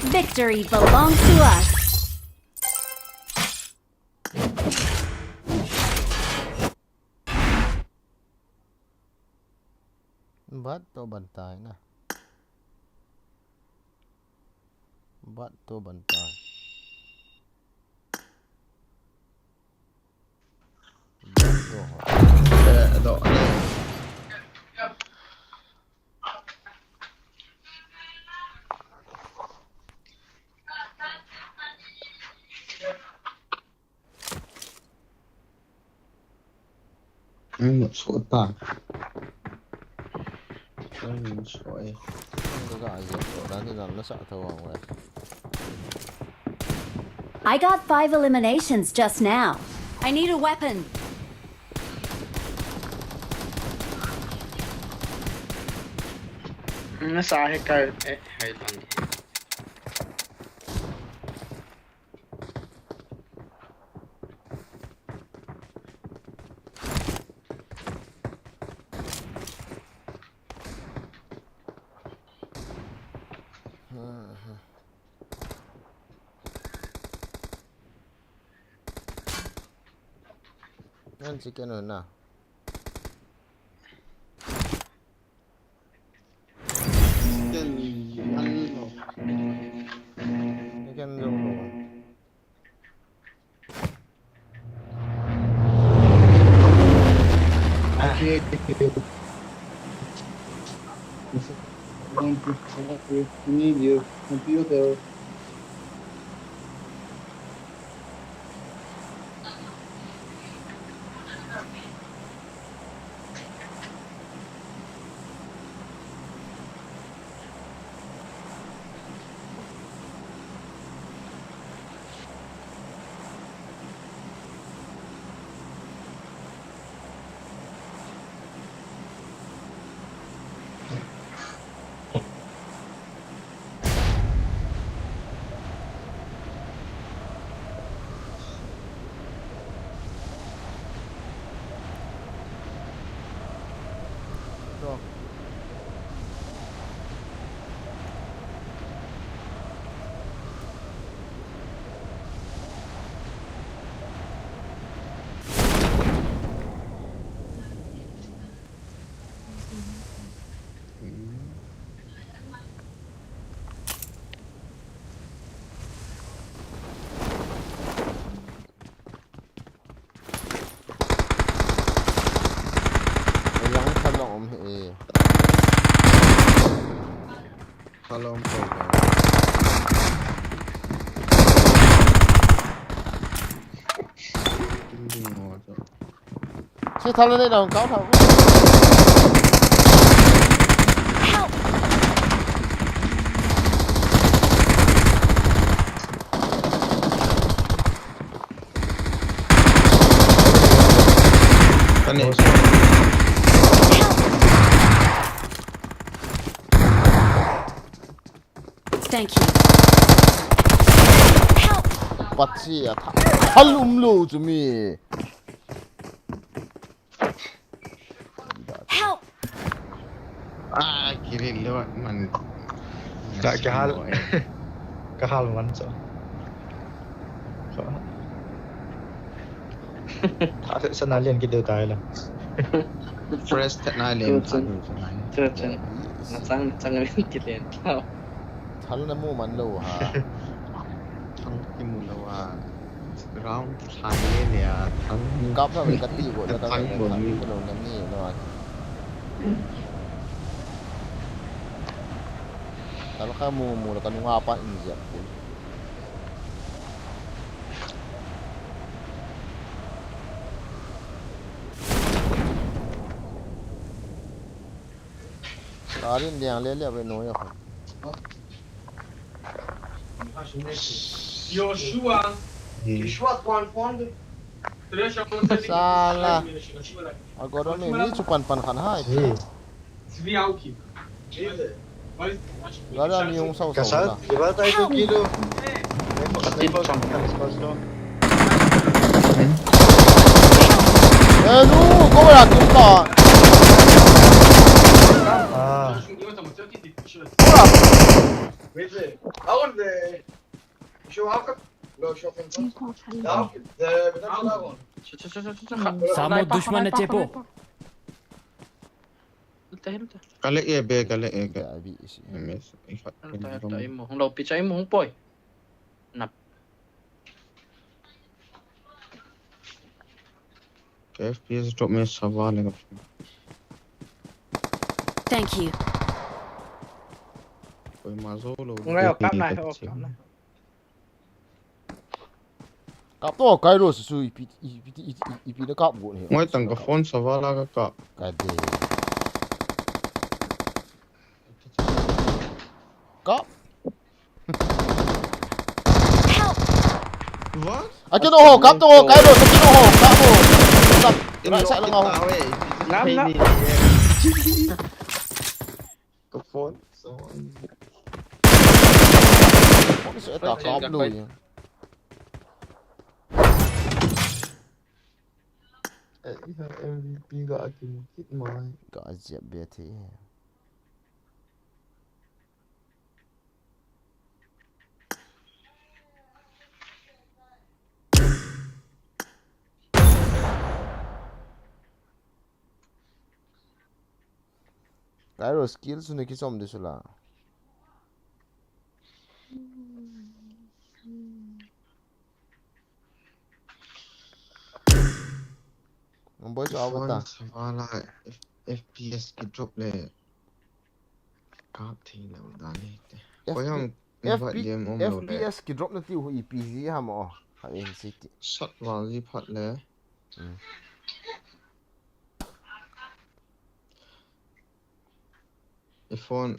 Victory belongs to us. Bắt tôi bàn tay nè. Bắt tôi bàn tay. Bắt tôi hỏi. Độ này. Một số tảng. Một số ấy. Tôi gọi gì chỗ đó thì nó sợ thầu hỏng này. I got 5 eliminations just now. I need a weapon. Nó xa hay cây hay thằng Ăn chicken rồi nào. Chicken dùng rồi. Computer. Rồi. Yang salom he. Salom thôi. Chứ thằng lên đây đâu cáo thằng. Help! Cái này Thank you. Help! Bắt chi à thằng. Halum lu cho mi. Help! kirin lewat man. Cái hal man so. Ada senalian kita tahu lah. Fresh technology. Chân nó sang lên kịp liền tao Thằng nó mua mặn lâu hả? Thằng kim mù lâu à. Round hai nè thằng Cắp nó bị cắt đi của nó thằng thằng buồn cái đi. đồ nhắm nhỉ rồi. Kalau kamu mula kan ngapa injak pun. Tarin yang lele apa noya kan? Joshua. Joshua confirmed. Salah. Agora ni cupan pan kan hai. Zviauki. Agora ni yung saw Kasal, saw. di ba tayo 2 kilo? May pag to. Eh lu, kau berapa kita? Ah, مثل أول شو هاكب لو شوفين لا بدنا نلاقون सामो दुश्मन है चेपो Kali iya be kali iya ke. Abi isi. Mes. Ifat. Hong lo picha imo hong poi. Nap. FPS drop में सवाल है. Thank you. कोई माजो लो. Ngai ở cam này, ở cam này. Cặp to cái rồi sự ipi nó cặp buồn hiểu. Ngay tầng cái phone savaal là cái. Cái gì? Cặp. What? À cái hồ cặp to cái rồi cái hồ cặp hồ. Cặp. Lại chạy là ngầu. Ngắm ngắm. Cái phone. Nó sẽ tạo cặp lùi. MVP gak akin kit mai. Gak ajaib BT. Cái rồi skill sudah kita som dia sulah. Boy so apa ta? Savaal là FPS cái drop le. Cáp thì là udah nih. Có yang FPS cái drop nanti hu EPZ ha mo. Ha in city. Shot vào gì phát le. Phone.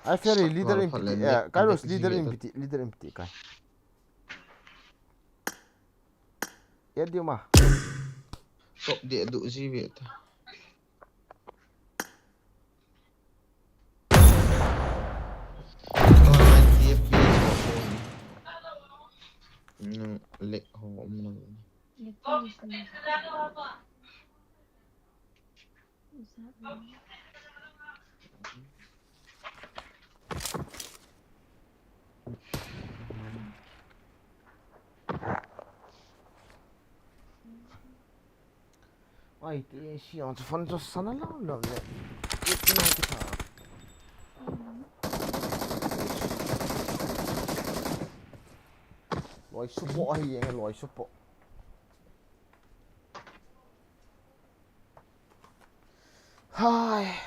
I feel leader in PT. Kairos leader in PT kai. Ya dia mah. Top dia duk gì vậy ta? Lệ hòm này. Ai thì xiang cho phân cho sana lao lao le. Itu yang kita. Loi support ai yang loi support. Hai.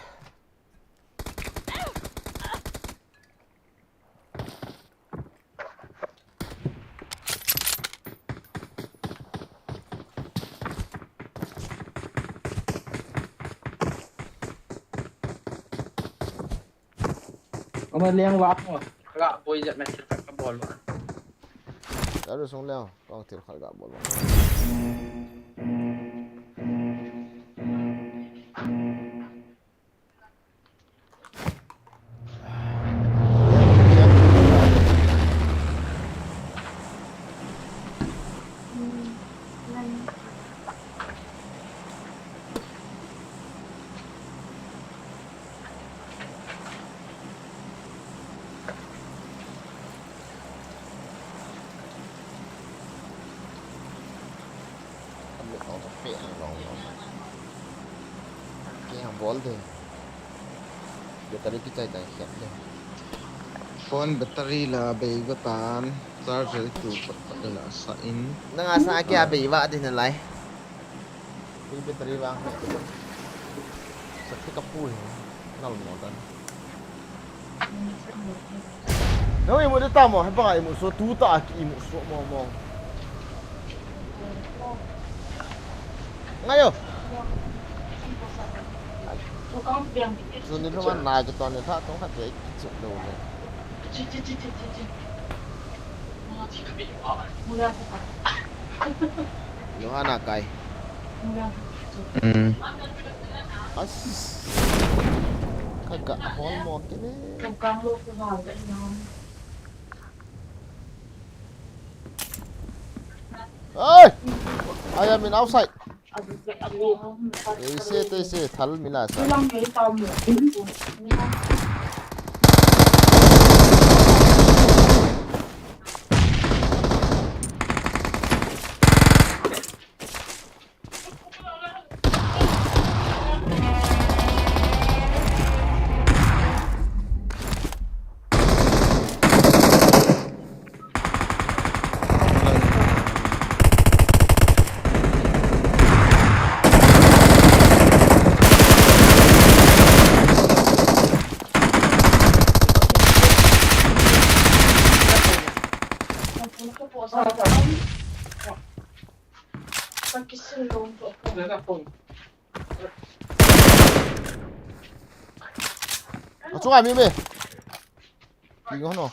Mà liang lát mà. Gạ bôi giật mẹ chết cái bò luôn. Đã được xong leo, con thiệt khỏi gạo bột. Phone battery là bị có tàn, charger chủ là sain. Nang asa kaya ba din na lai. Yung battery bang. Sakti kapul. Nal mo tan. No imo dito mo, hay ba imo so tuta ki imo so mo. Ngayo. So ni naman na ko ton ta tong hat dei chuk do le. Yohana kai. As. Kagak hol mo kini. Hey! I am in outside. They thal mila sa. chỗ này mi gì ngon không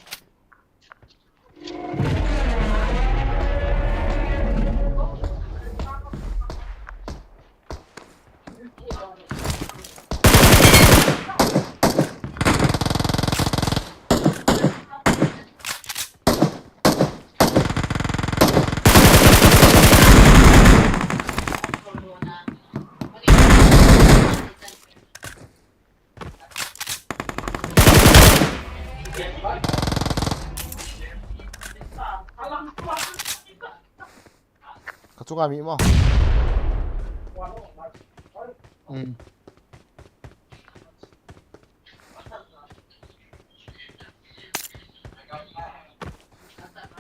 chỗ này mi mà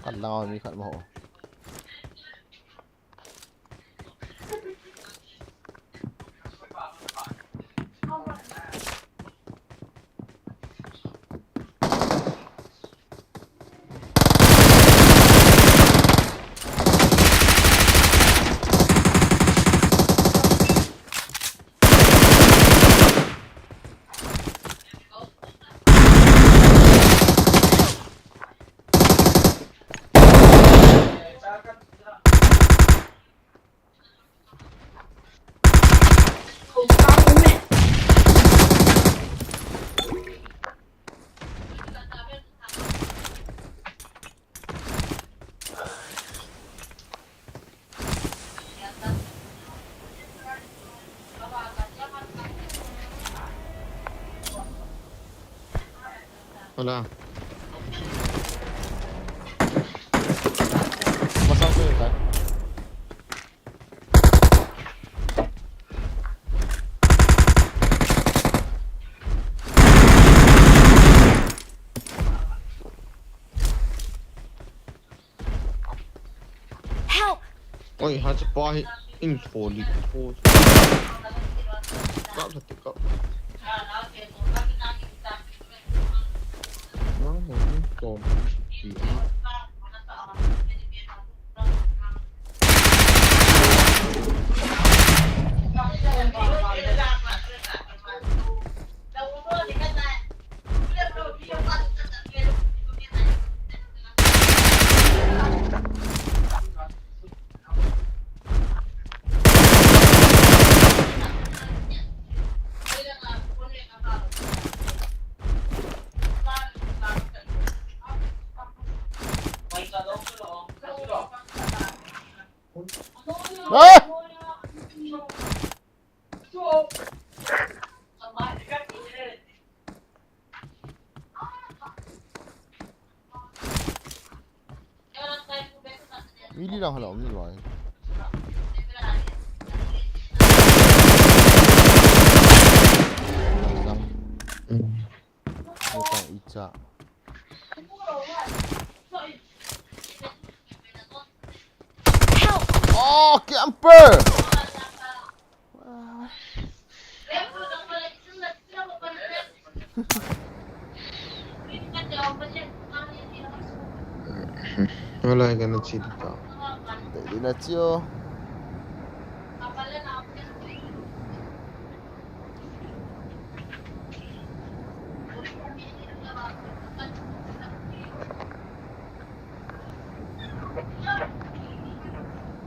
khẩn nào mi khẩn mỏ Wala. masang ko yun tayo Help! Ôi, hai chiếc bò in thổ đi thổ. Cắp thật cắp. Nó là những tôm gì ê 밀리랑 하나 없는 거 아니야? 일단 있자. camper! Wala ka na chili ka. Hindi na chiyo.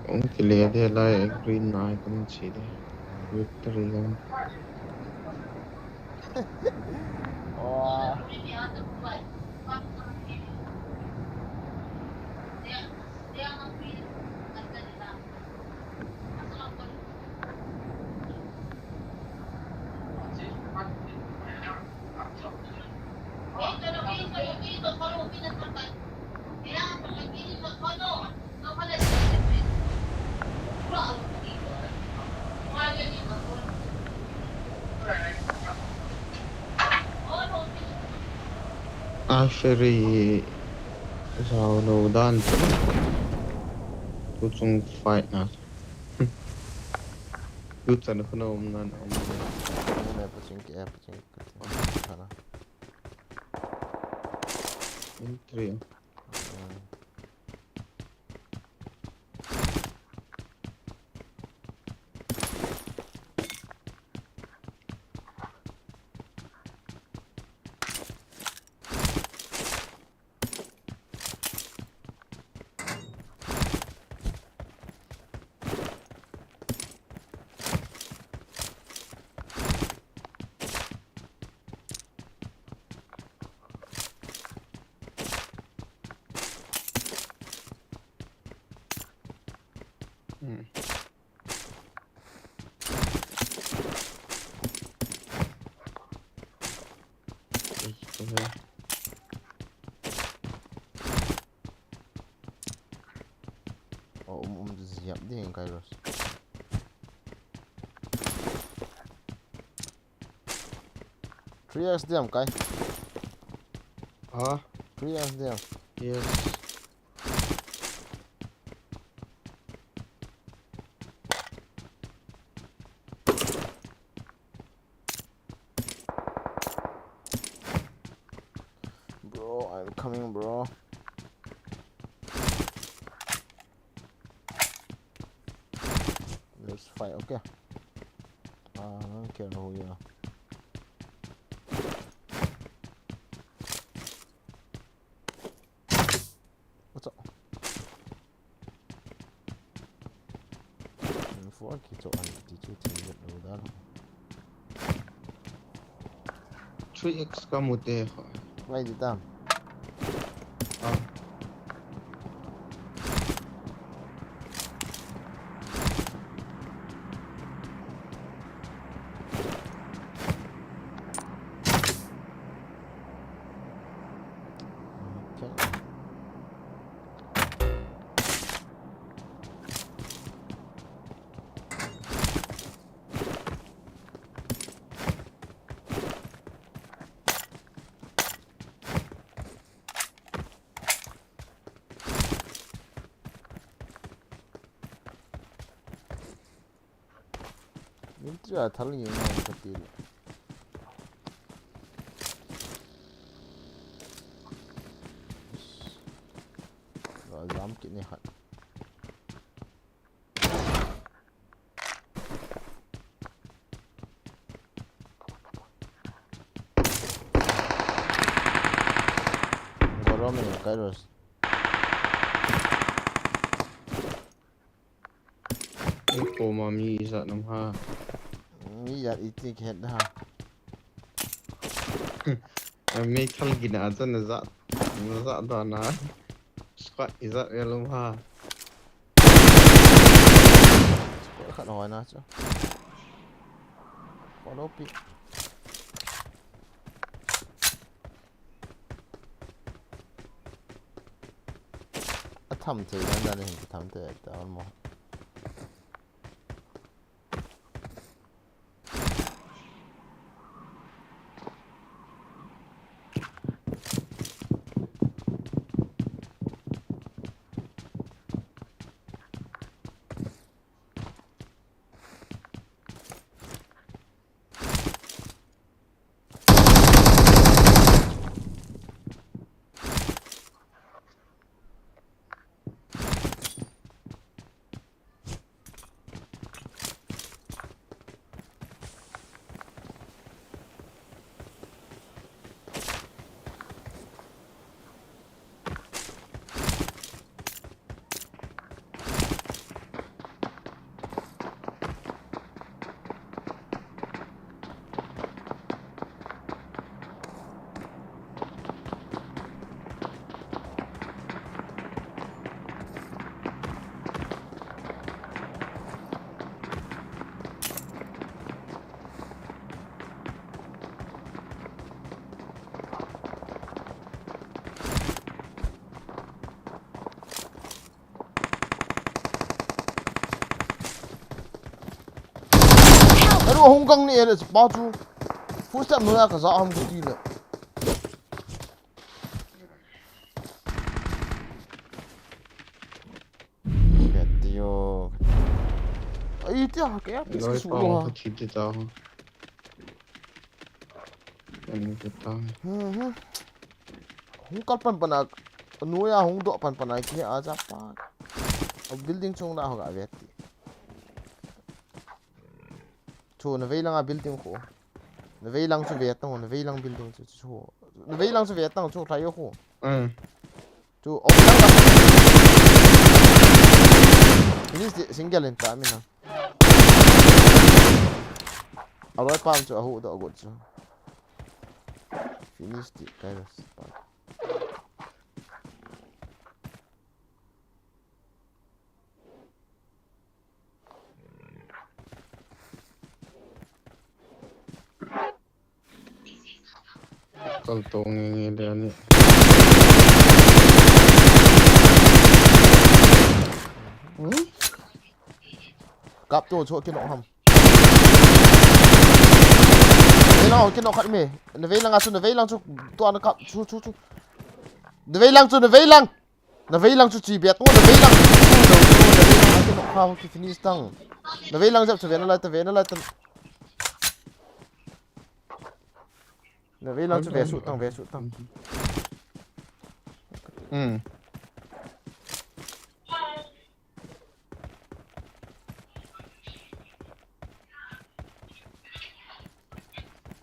Kung kilede la green na ka na chili. Victory lang. Wow. Actually, sao đâu đan tôi chung fight na. Tôi chân không nào mà nào. Này pacing ke pacing ke sana. Entry. Oh, siap dia yang Kairos. Creat diam Kai. Ah, Creat diam. yes. Bro, I'm coming, bro. Let's fight, okay? I don't care who you are. What's up? Before I get to teach you to know that. 3x kamu teh. Why did that? Ah, Okay. Military telling you now to deal. I'm getting hot. Gorong ni Kairos. ini mami izat nam ha. Ni ya itik head dah. Mami kal gina aja nazat dah na. Squat izat ya lum ha. Kau kat lawan aja. Follow pi. Tham thế nên là hình tham thế tao mà. Aduh, hongkang ni ada sepatu. Full step nuna ka za am gudi le. Betio. Ai dia kayak apa Loi sih pa semua. ko chip ta ho. Ini kita. Hongkal pan panak. Nuya hong do pan panai ki aja pa. Building chung na ho ga beti. Chu na veilang a building ko. Na veilang chu vetang, na veilang building chu. Na veilang chu vetang chu thayo ko. Chu oplang ka. Ini single in ta mina. Aloi pam chu ahu do god chu. Finish the Kairos. Kal tong ini dia ni. Cặp tôi chỗ kia nọ hầm. Đây nào kia nọ khát mê. Nó vây lăng à chú nó vây lăng chú toàn nó cặp chú. Nó vây lăng chú nó vây lăng. Nó vây lăng chú chỉ biết nó vây lăng. Nó vây lăng kia nọ khao cái finish tăng. Nó vây lăng dập chú về nó lại tao. Nó vây lăng chú về sụt tăng.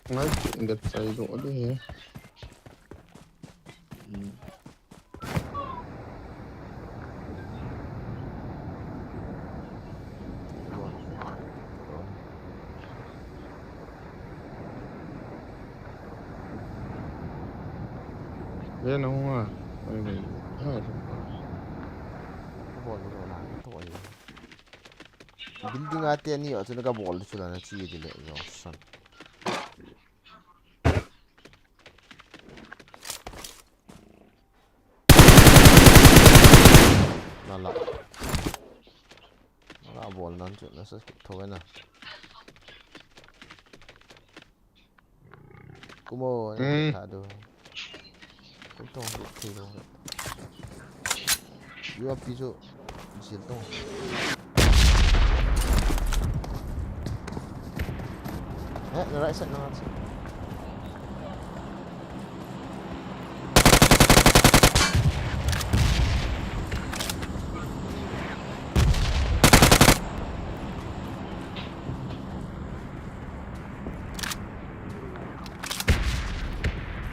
Nói chuyện gật say đổ đi. Biết nó không à? Building ate ni acha naga ball chula na chi dile yo san nala ball nan chu na sa thoe na kumo ni tha do kum tong thi do yo piso jil tong the right side, no right side.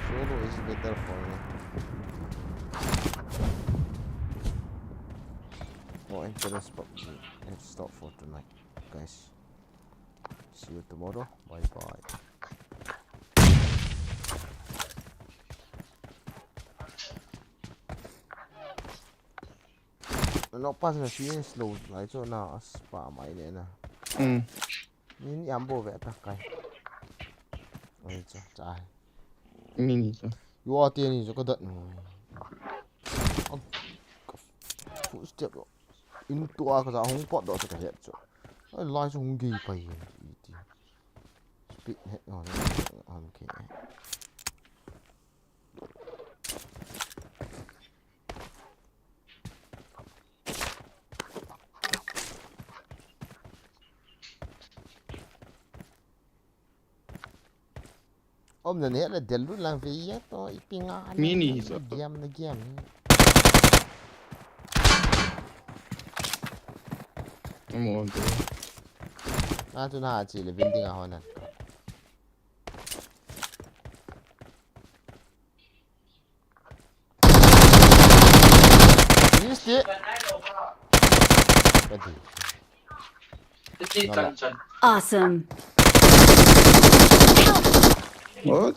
Solo is better for me. Oh, interest, but let's stop for tonight, guys. See you tomorrow. Bye bye. Nó pas là phía slow lại chỗ nào spam máy này nè. Nhìn em bộ vẽ ta cái. Ôi trời trời. Mini chứ. Yo tiền thì cho có đợt rồi. Phụ step rồi. In tua cái sao không pot đó cho cái hết rồi. Lai cho không ghi bay. Speed hết rồi. Okay. Om na niya na delu lang via to ipinga mini so game na game. Mo to. Na to na chi le building a honan. Awesome. What?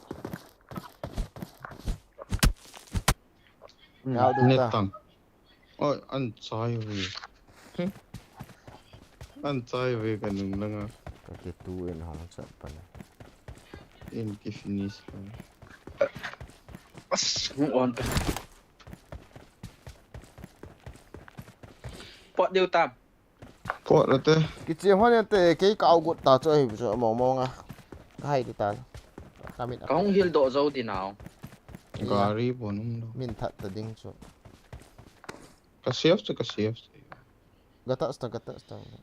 Nào được ta. Ôi ăn sai rồi. Ăn sai về cái nung lăng. Cái tu en hong sat pa na. In cái finish. Không ổn. Pot điều tam. Pot là thế. Cái chiếc hoa này cái cao của ta chơi rồi mong à. Hay đi ta. Không hiểu độ dâu thì nào. Gari bon đâu. Min thật ta ding cho. Kasih. Gata sta.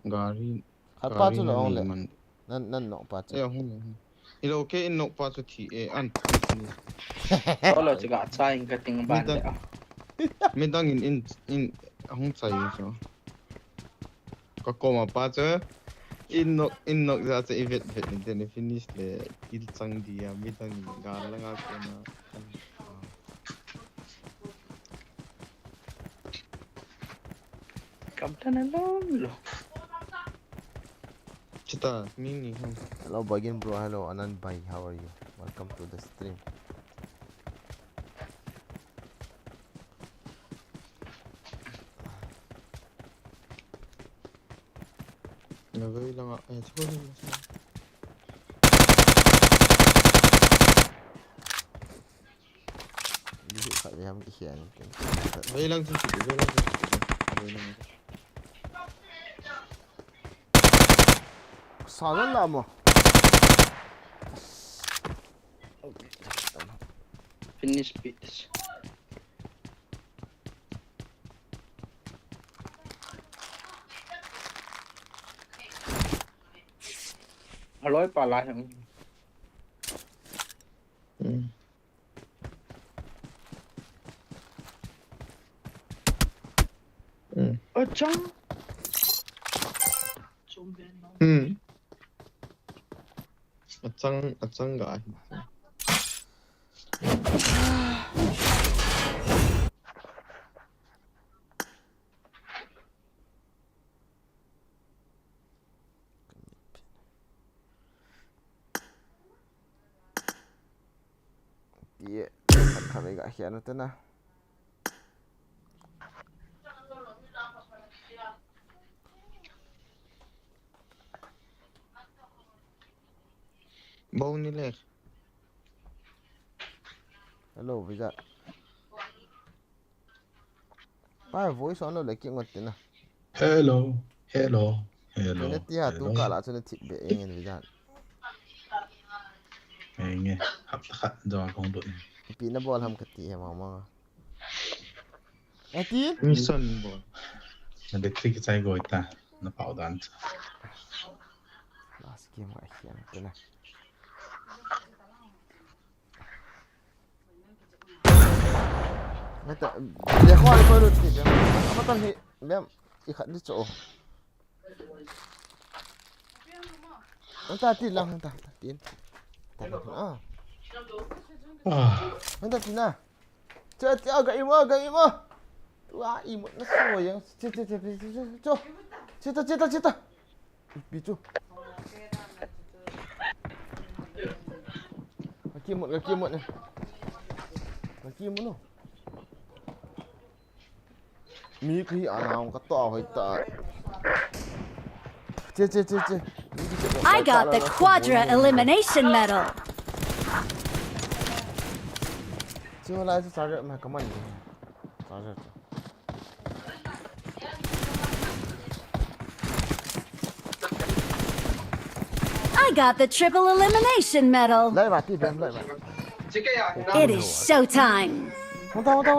Gari. Apa tu lah orang le. Nan nok pa tu. Ya hong. Ilo okay in nok pa tu ti an. Kalau juga saing ke ting ban dia. Midang in hong sai so. Kako ma pa tu. In nok ra se event ni finish le il sang dia midang ga la nga ko na. Kamtan lo. Cita mini. Hello Bagin bro, hello Anand bhai, how are you? Welcome to the stream. Nagay lang sorry. ham hiền Vây lăng chung chỉ vây lăng sao rất là mà Finish bitch. Lối bà lại thằng ở trong Acang nggak Iya, kami gak hian itu nah. bau ni leh. Hello, bisa. Ba voice on lo lagi ngot nah. Hello, hello, hello. Ini tiha tu kala tu ni tip be ingin bisa. Nghe hấp khát do con đội. Pina bol ham keti ya mama. Tin? Mission bol. Nó để thích cái gọi ta, nó bảo đảm. Last game gak hian itu nah. Mata dia kau ada perut ni. Apa tan hi? Mem ikat di cok. Entah tin lah, entah tin. Ah. Entah tin lah. Cek agak imah. Wah, imut nak so yang cita. Bicu. Kaki imut ni. Kaki imut no. Mi khi anang kata hoita. Cek. I got the quadra elimination medal. Cuma lah itu charger mah kemana? Charger. I got the triple elimination medal. Lai mati bem lai. It is showtime. Muntah.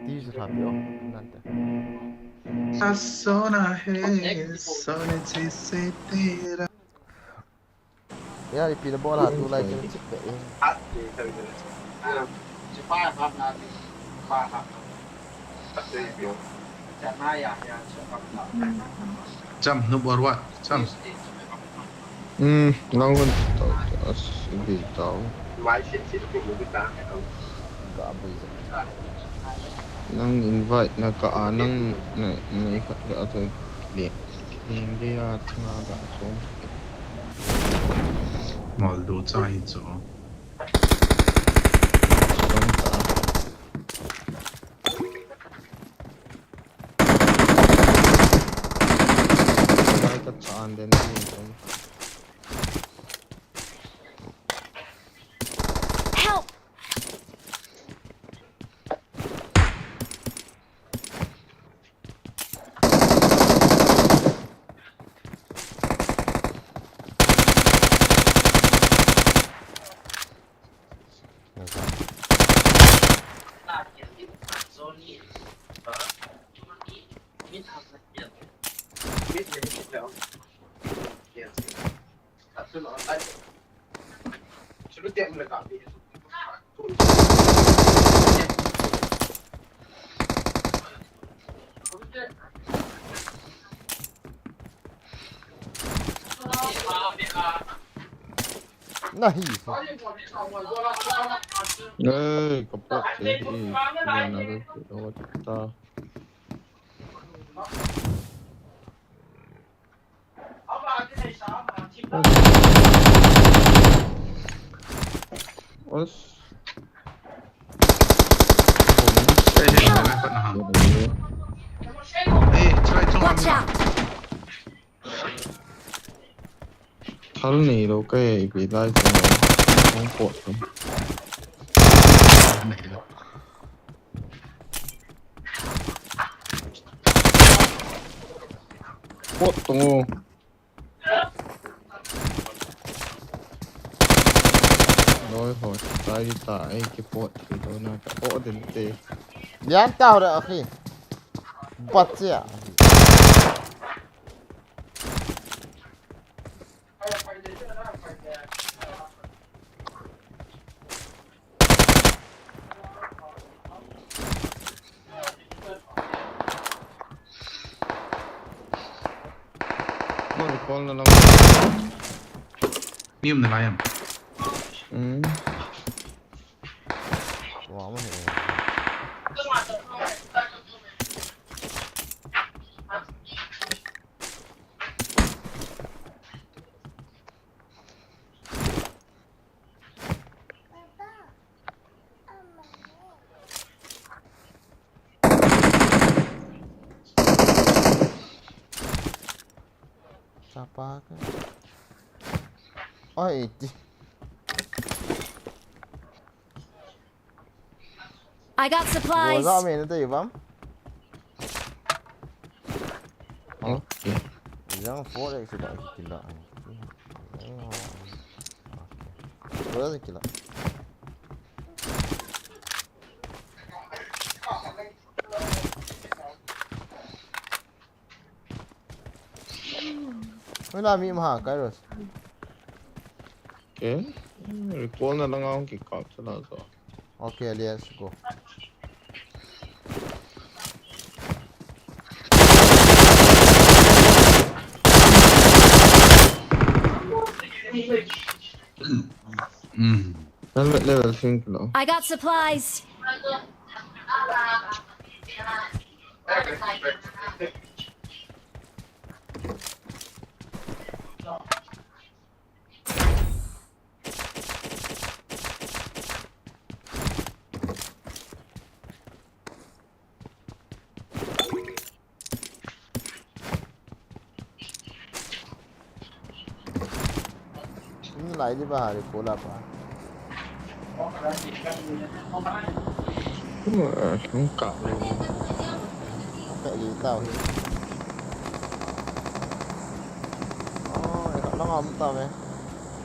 Di sepapi oh nanti. Asona he, sona chisitira. Ya di pila bola tu lagi kena cek be. Jam, no buat jam. Ngangun tahu as ini tahu. Enggak habis. Nang invite nak ke anang nak ikat ke atau dia tengah agak so. 말도 짜이죠. Kecaan dan ini. Help! Nah, kapok sih. Mana tu kita. Os. Watch out! Thal ni đâu cái bị tai không cột không này được cột tung rồi hồi tay đi tại cái cột thì tôi nói cái cột đến tê Yan tao dah akhi. Bat ya. nó con là nó niêm này em Wah, mana? Siapa kan? Oh, itu. I got supplies. Gua main itu ya, Bam. ok Jangan forex sudah gila. Berapa gila? Mana mi mah Kairos? cái con là nó ngon cái cọp cho nó rồi Okay, let's go. level 5 rồi I got supplies. Ini lain di bahari pola apa? không cọp luôn Kayak gitu tau. Oh, ya lo ngom tau ya.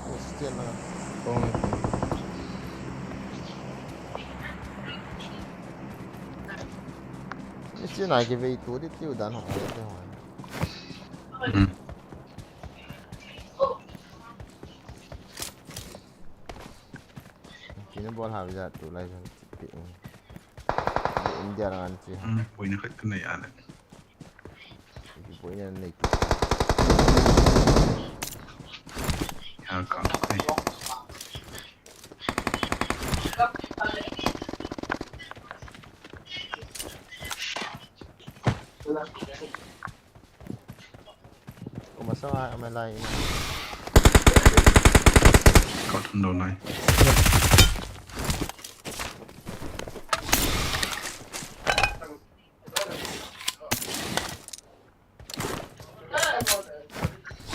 Question lah. con Question này cái vị tú đi tiêu đàn hỏi thế hỏi. Ini bola habis jatuh lagi kan. India dengan sih. poinnya kan kena ya ada Poinnya naik. ya kak Kau masalah main lain. kau tunduk naik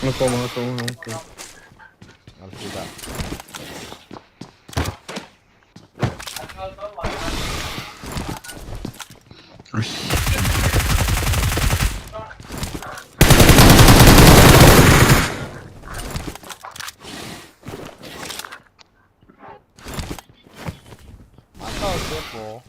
nó không không Alhamdulillah. Mantap Depo.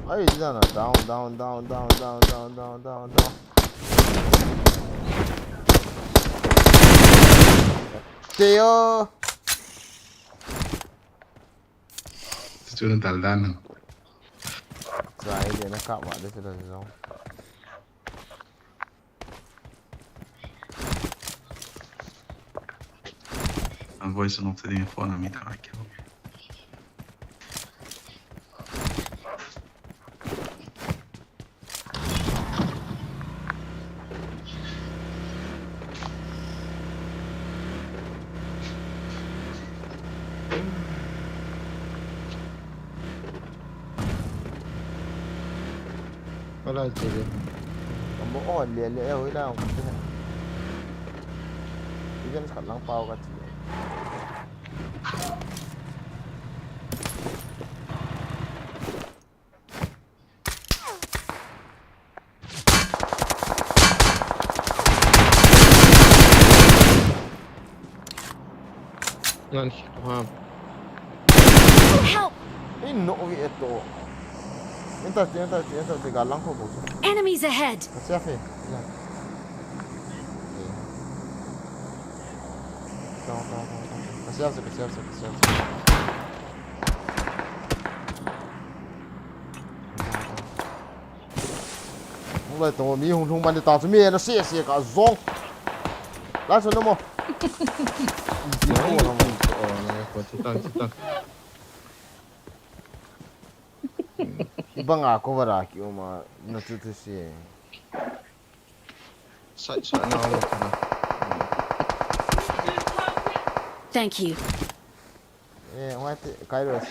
Ay, sana down. Teo. Sudah daldan. Try dia nak kat mak dia sudah zong. Voice nog te dingen voor naar mij te maken. Wala jadi. Kamu on dia dia oi dah. Dia kan kat lang pau kat dia. Ngan paham. Help! Ini no itu. Entar tiga lang ko bos. Enemies ahead! Siapa? Ya. Siap. Mulai tu mi hung ban de ta chu mi na xie ka zong. La chu no mo. Cita. Bang aku beraki uma na tu xie. Sai na lo kana. Thank you. What Kairos?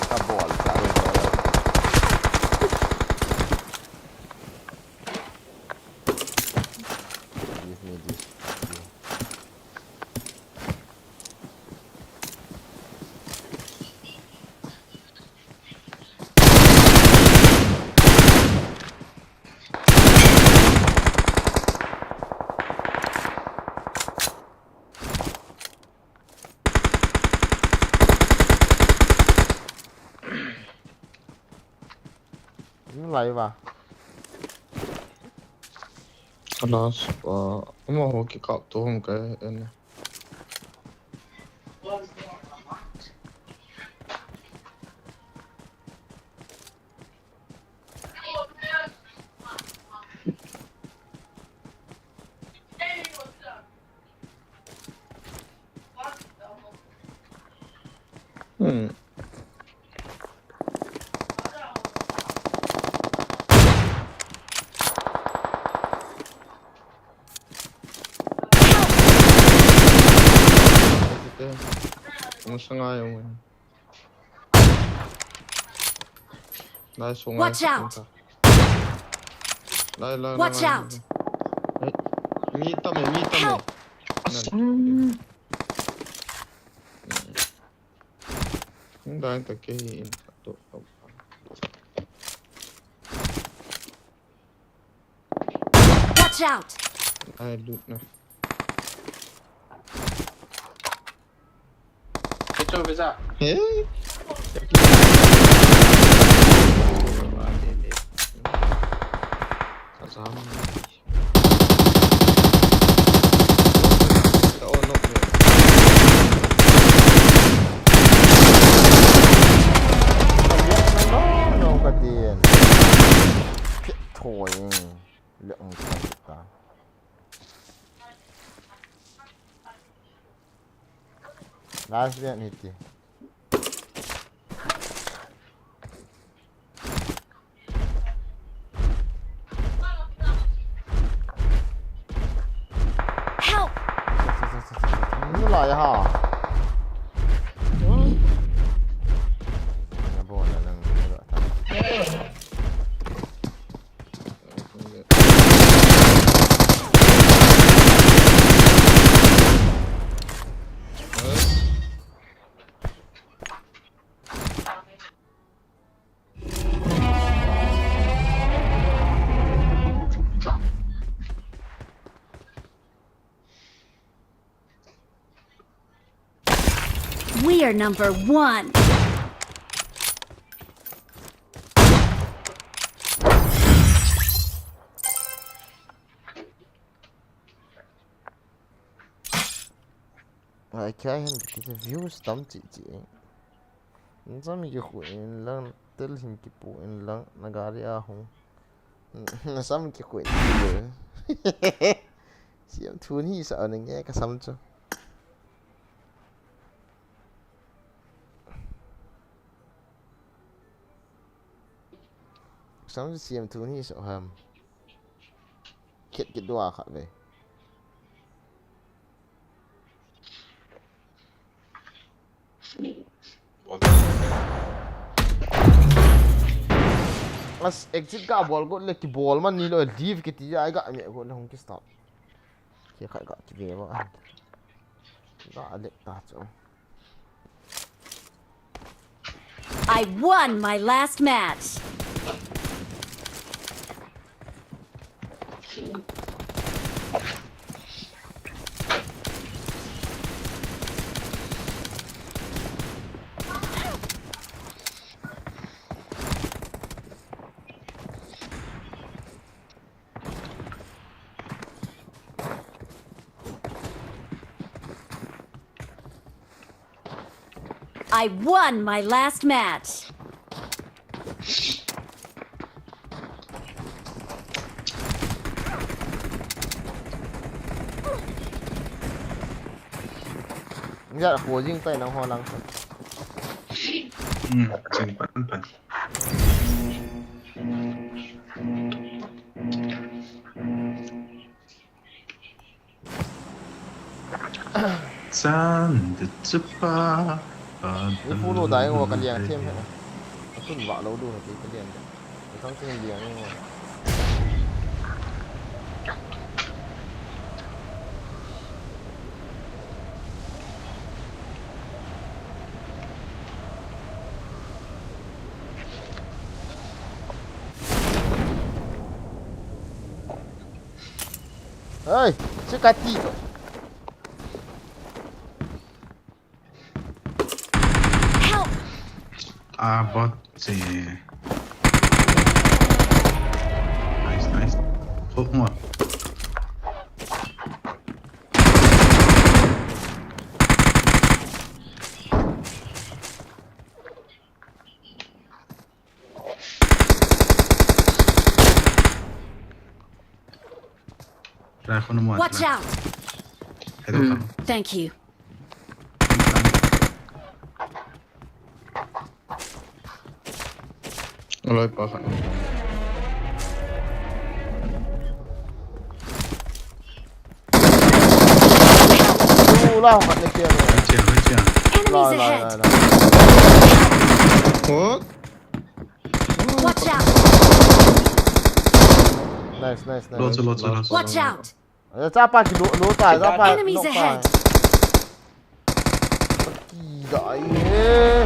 Ka ball. Give me this. Lại vào. Alas, mau hoki kau tu hong ke ini. Sungai Watch out! Watch out! Mita me. Dah tak kehin tu. Watch out! Ai loot na. Itu bisa. Kasama. Ano ka din? Thôi. Lượng ta. Last bit hit. Help! Nó lại hả? Nó bỏ là lần nữa ta. We are number one. Hai kai hen kita views tam chi chi. Nzami ki khu in lang tel him ki pu in lang nagari a hong. Nasam ki khu. Siam thun hi sa ning ye ka sam chu. Sam siam thun hi sa ham. Kit dua khat ve. As exit ka ball go le ki ball man ni lo leave ki ti ai ga me go le hong ki stop ki kha ga ki ve ba ga ale ta chu I won my last match. I won my last match. Dạ của riêng tay nó ho lắng. Jadi pan. San de cepat. Ini follow dah yang akan liang thêm hết. Aku nak lâu dulu nanti kalian. Kita tengah liang ni. Hey, sekati. Bot si. Nice. Hook mo. Watch out. Thank you. Alright, perfect. Lah, kat dia. Enemies ahead. What? Watch out. Nice. Lots. Watch out. Siapa ki lo ta, siapa? Enemies ahead. Tidak ini.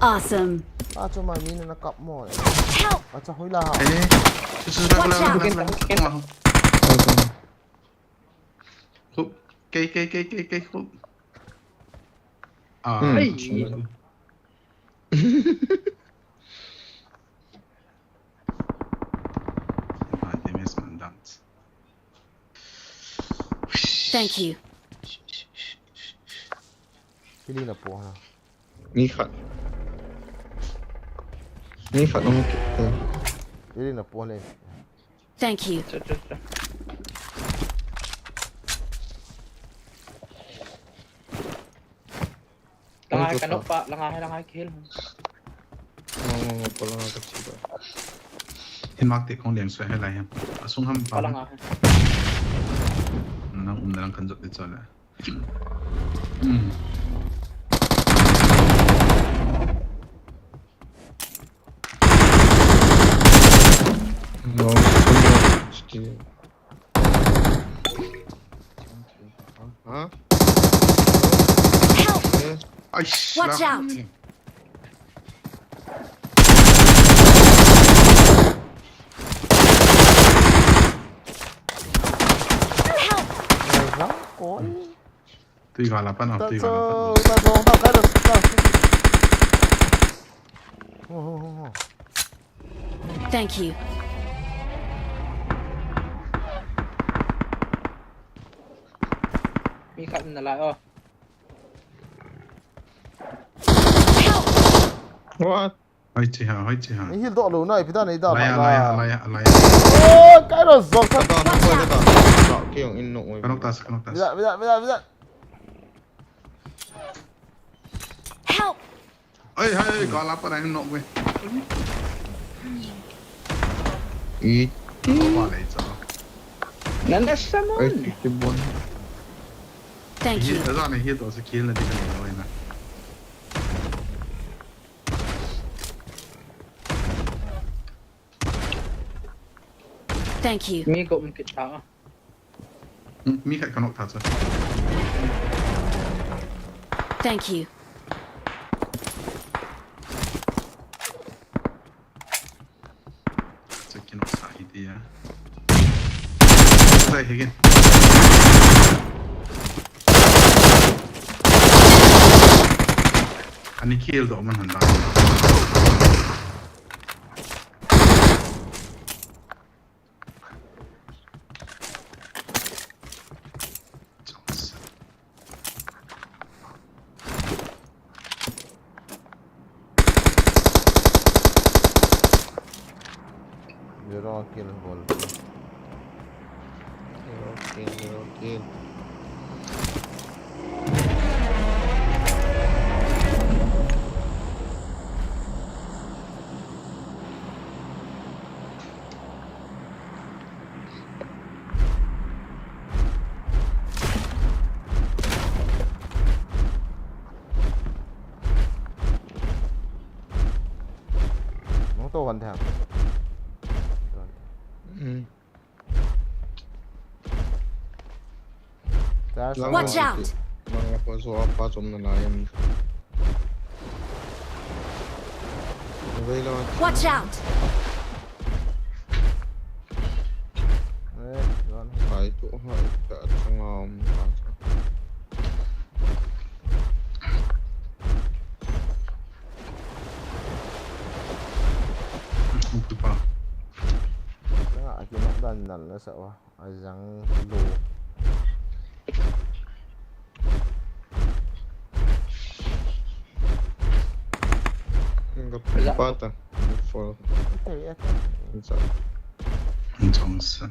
Awesome. Cuma ini nak kap mo. Help. Macam hui lah. Watch out. Hook. K. Hook. Thank you. Pilih nak puas. Ni khat nông kịp. Pilih nak puas lên. Thank you. Langay ka no pa, langay kill. Pala nga kasi ba. Hinmak ti kong liang suai hai lai ham. Asung ham pa. Langay. Nang na lang kanjot dit sala. No, huh? Help. Watch out. Tuy gọi là bắt học, tuy gọi là Thank you. มีขัดมันอะไรอ๋อ What? Hoi Jiha, hoi Jiha. Ni hil do lo na ipita nei da Alaya, la. alaya, alaya. Oh, Kairos zong Tao ta. nó quay lên tao. Tao kêu in nụ. Kanok tas, kanok tas. Bisa. Help! Oi, hei, có lắp ở đây nộp về. Ý. Có quả lấy cho. Nanda Samon. Ê, cái bốn. Thank you. Ở ra này hiện tổ sẽ kill là đi cái này rồi nè. Thank you. มีกบมันกิดเท้า มีใครkanok tas rồi. Thank you. Sẽ kanok sa đi à. Đây again. Anh ấy kill độ mình hẳn đó. Zero kill ball. Okay. Nó to gần thằng. Watch out! Mga paso apa som na layan. Okay lang. Watch out! Ay to ha ka at sangam. Không được vào. Đó, cái nó đần đần nó sợ quá. Ai răng đồ. Pata. For inside. Johnson.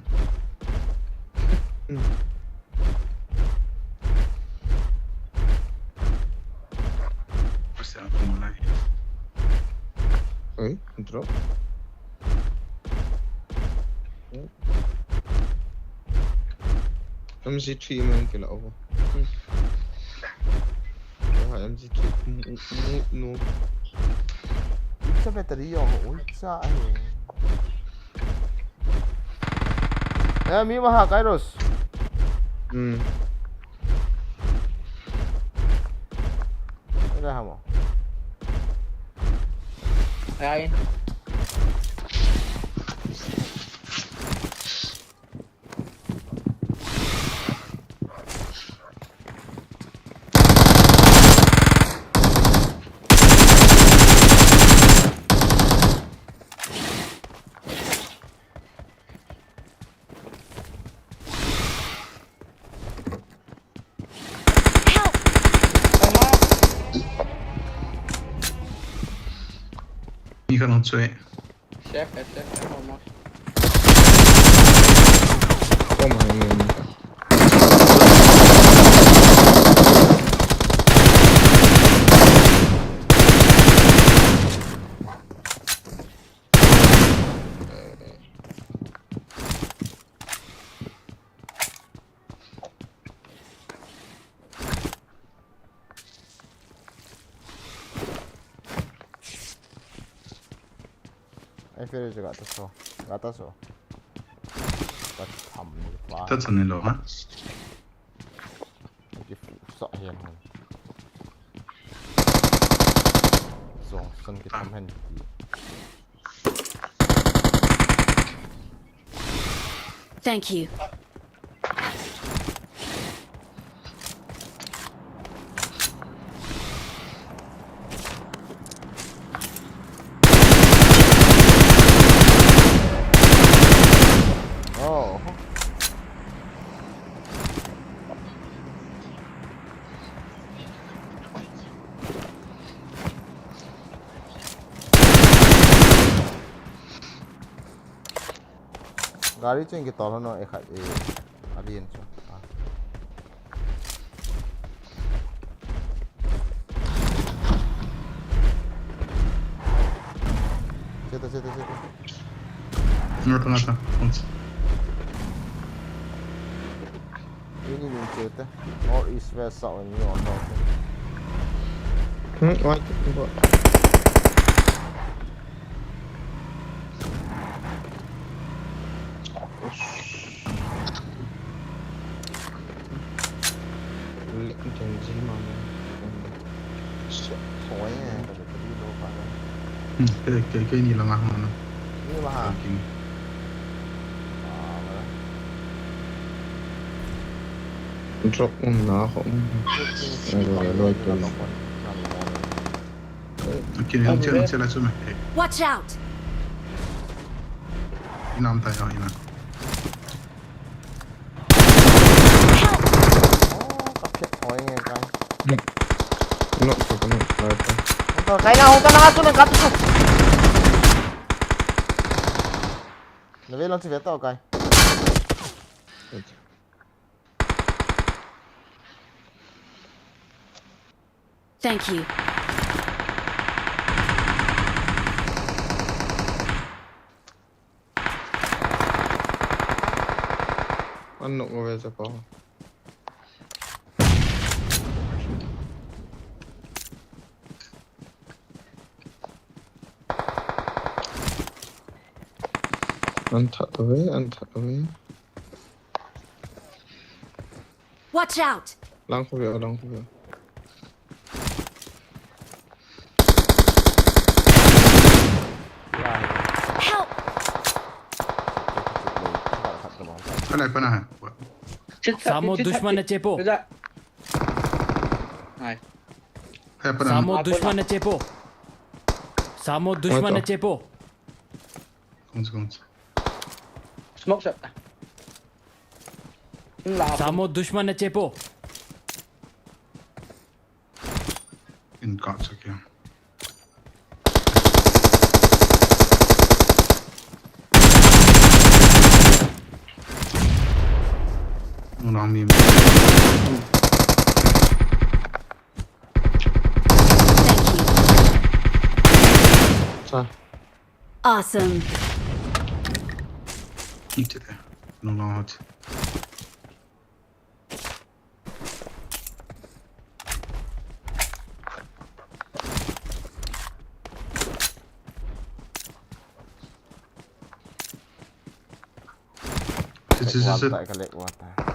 Forse come lei. Oi, entrou. MG3 man kila ako. MG3 no. Sa bateria ôi sa ai. Mi maha Kairos. Đây hả mo? Ai Mi kan nog se. chef almost. Come on, man. Ai fereje gataso. Bắt thầm quá. Tất nhiên là hả? Cái sợ hiền hơn. Dòng sân cái thầm hình. Thank you. गाड़ी चेंगे तोलो no एक alien cho Ceta Nota. ini nih ceta or east west south ini on north What? Janji mana? soalnya ada tadi lupa Cái gì là ngang mana? ini mah King. Drop nah không. Rồi tôi. Cái này chơi chơi là chơi mày. Watch out! Inam tay à ina. kapset soalnya kan No, porque no. Hunter na nga ng gato ko Nabi lang si Veta okay Thank you. Ano ko sa pa? Anta away. Watch out! Lang ko ya. Help! Cái này hả? Samo dushman na chepo. Hai. Samo dushman na chepo. Samo dushman na chepo. Không. Smoke shot. Samo dushman na chepo. In guts again. Nó mìm. Sao? Awesome. Eat it there. No lot. This is it. tak kalik water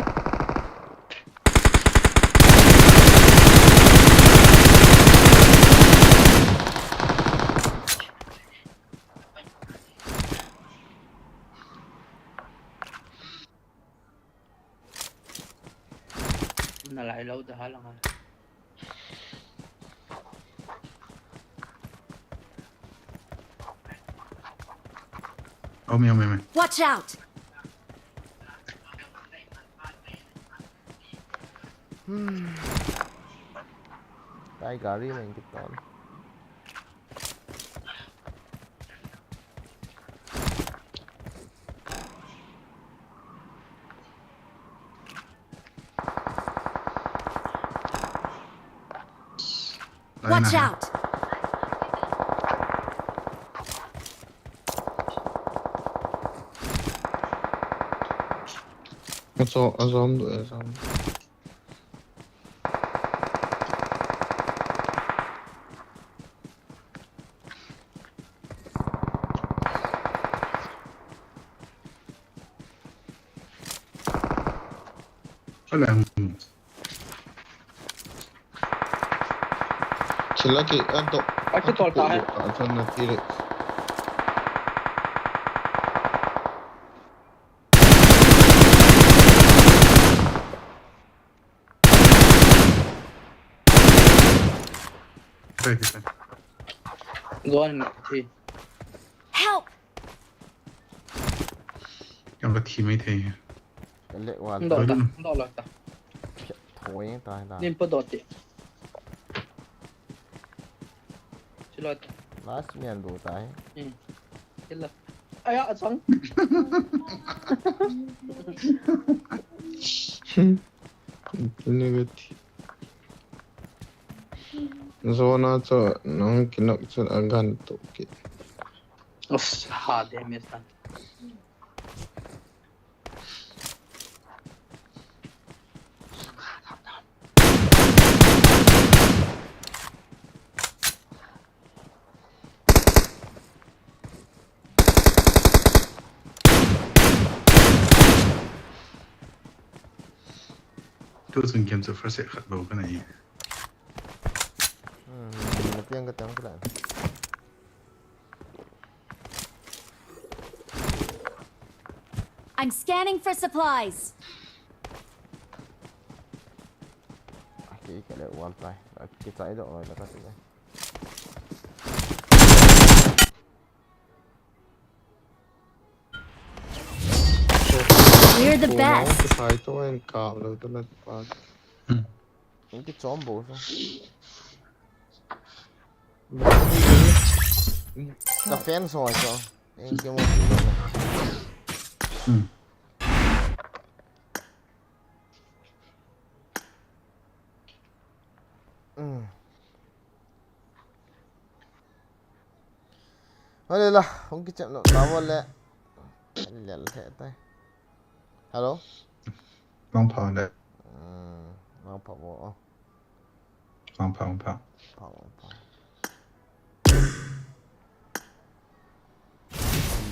Nó lại lâu từ hai lần rồi. Mày. Watch out! tay gari main kita Watch out! Azam. Alam. Sila ki ato. Aku tol pa hai. Ato na tire. Go on. Help! Yang cái team ấy thì. kalik water Không đỏ ta. thôi tay ta Nem pa dote. Chilo ta. last mian đủ tay Chilo. ai ạ xong negative zona cho nang kinak cho agan to ki Uff, ha det med sen. Tu sừng kiếm sự phát sẽ khát bầu cái này. Một tiếng cái tiếng cái này. I'm scanning for supplies. Cái này one tay, cái trái độ rồi là cái gì đây? We're the best. cái phải tôi anh cào rồi tôi là ba Những cái chóm bố sao? Cà phê rồi sao? Em cái một gì đó. Đây là không cái chuyện nó đau lẹ. Lẹ lẹ tay. Hello. Vòng phào đấy. Vòng phào bộ. Vòng phào.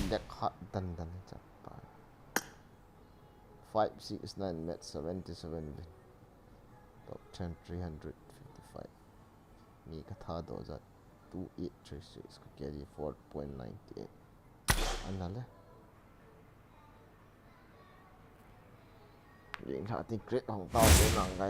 Deck hot dan cepat. 569 met 77 win. Top 10 355. Ni kata 2836 ko carry 4.98. Anala. Điện thoại thì creat hồng tao để nặng cái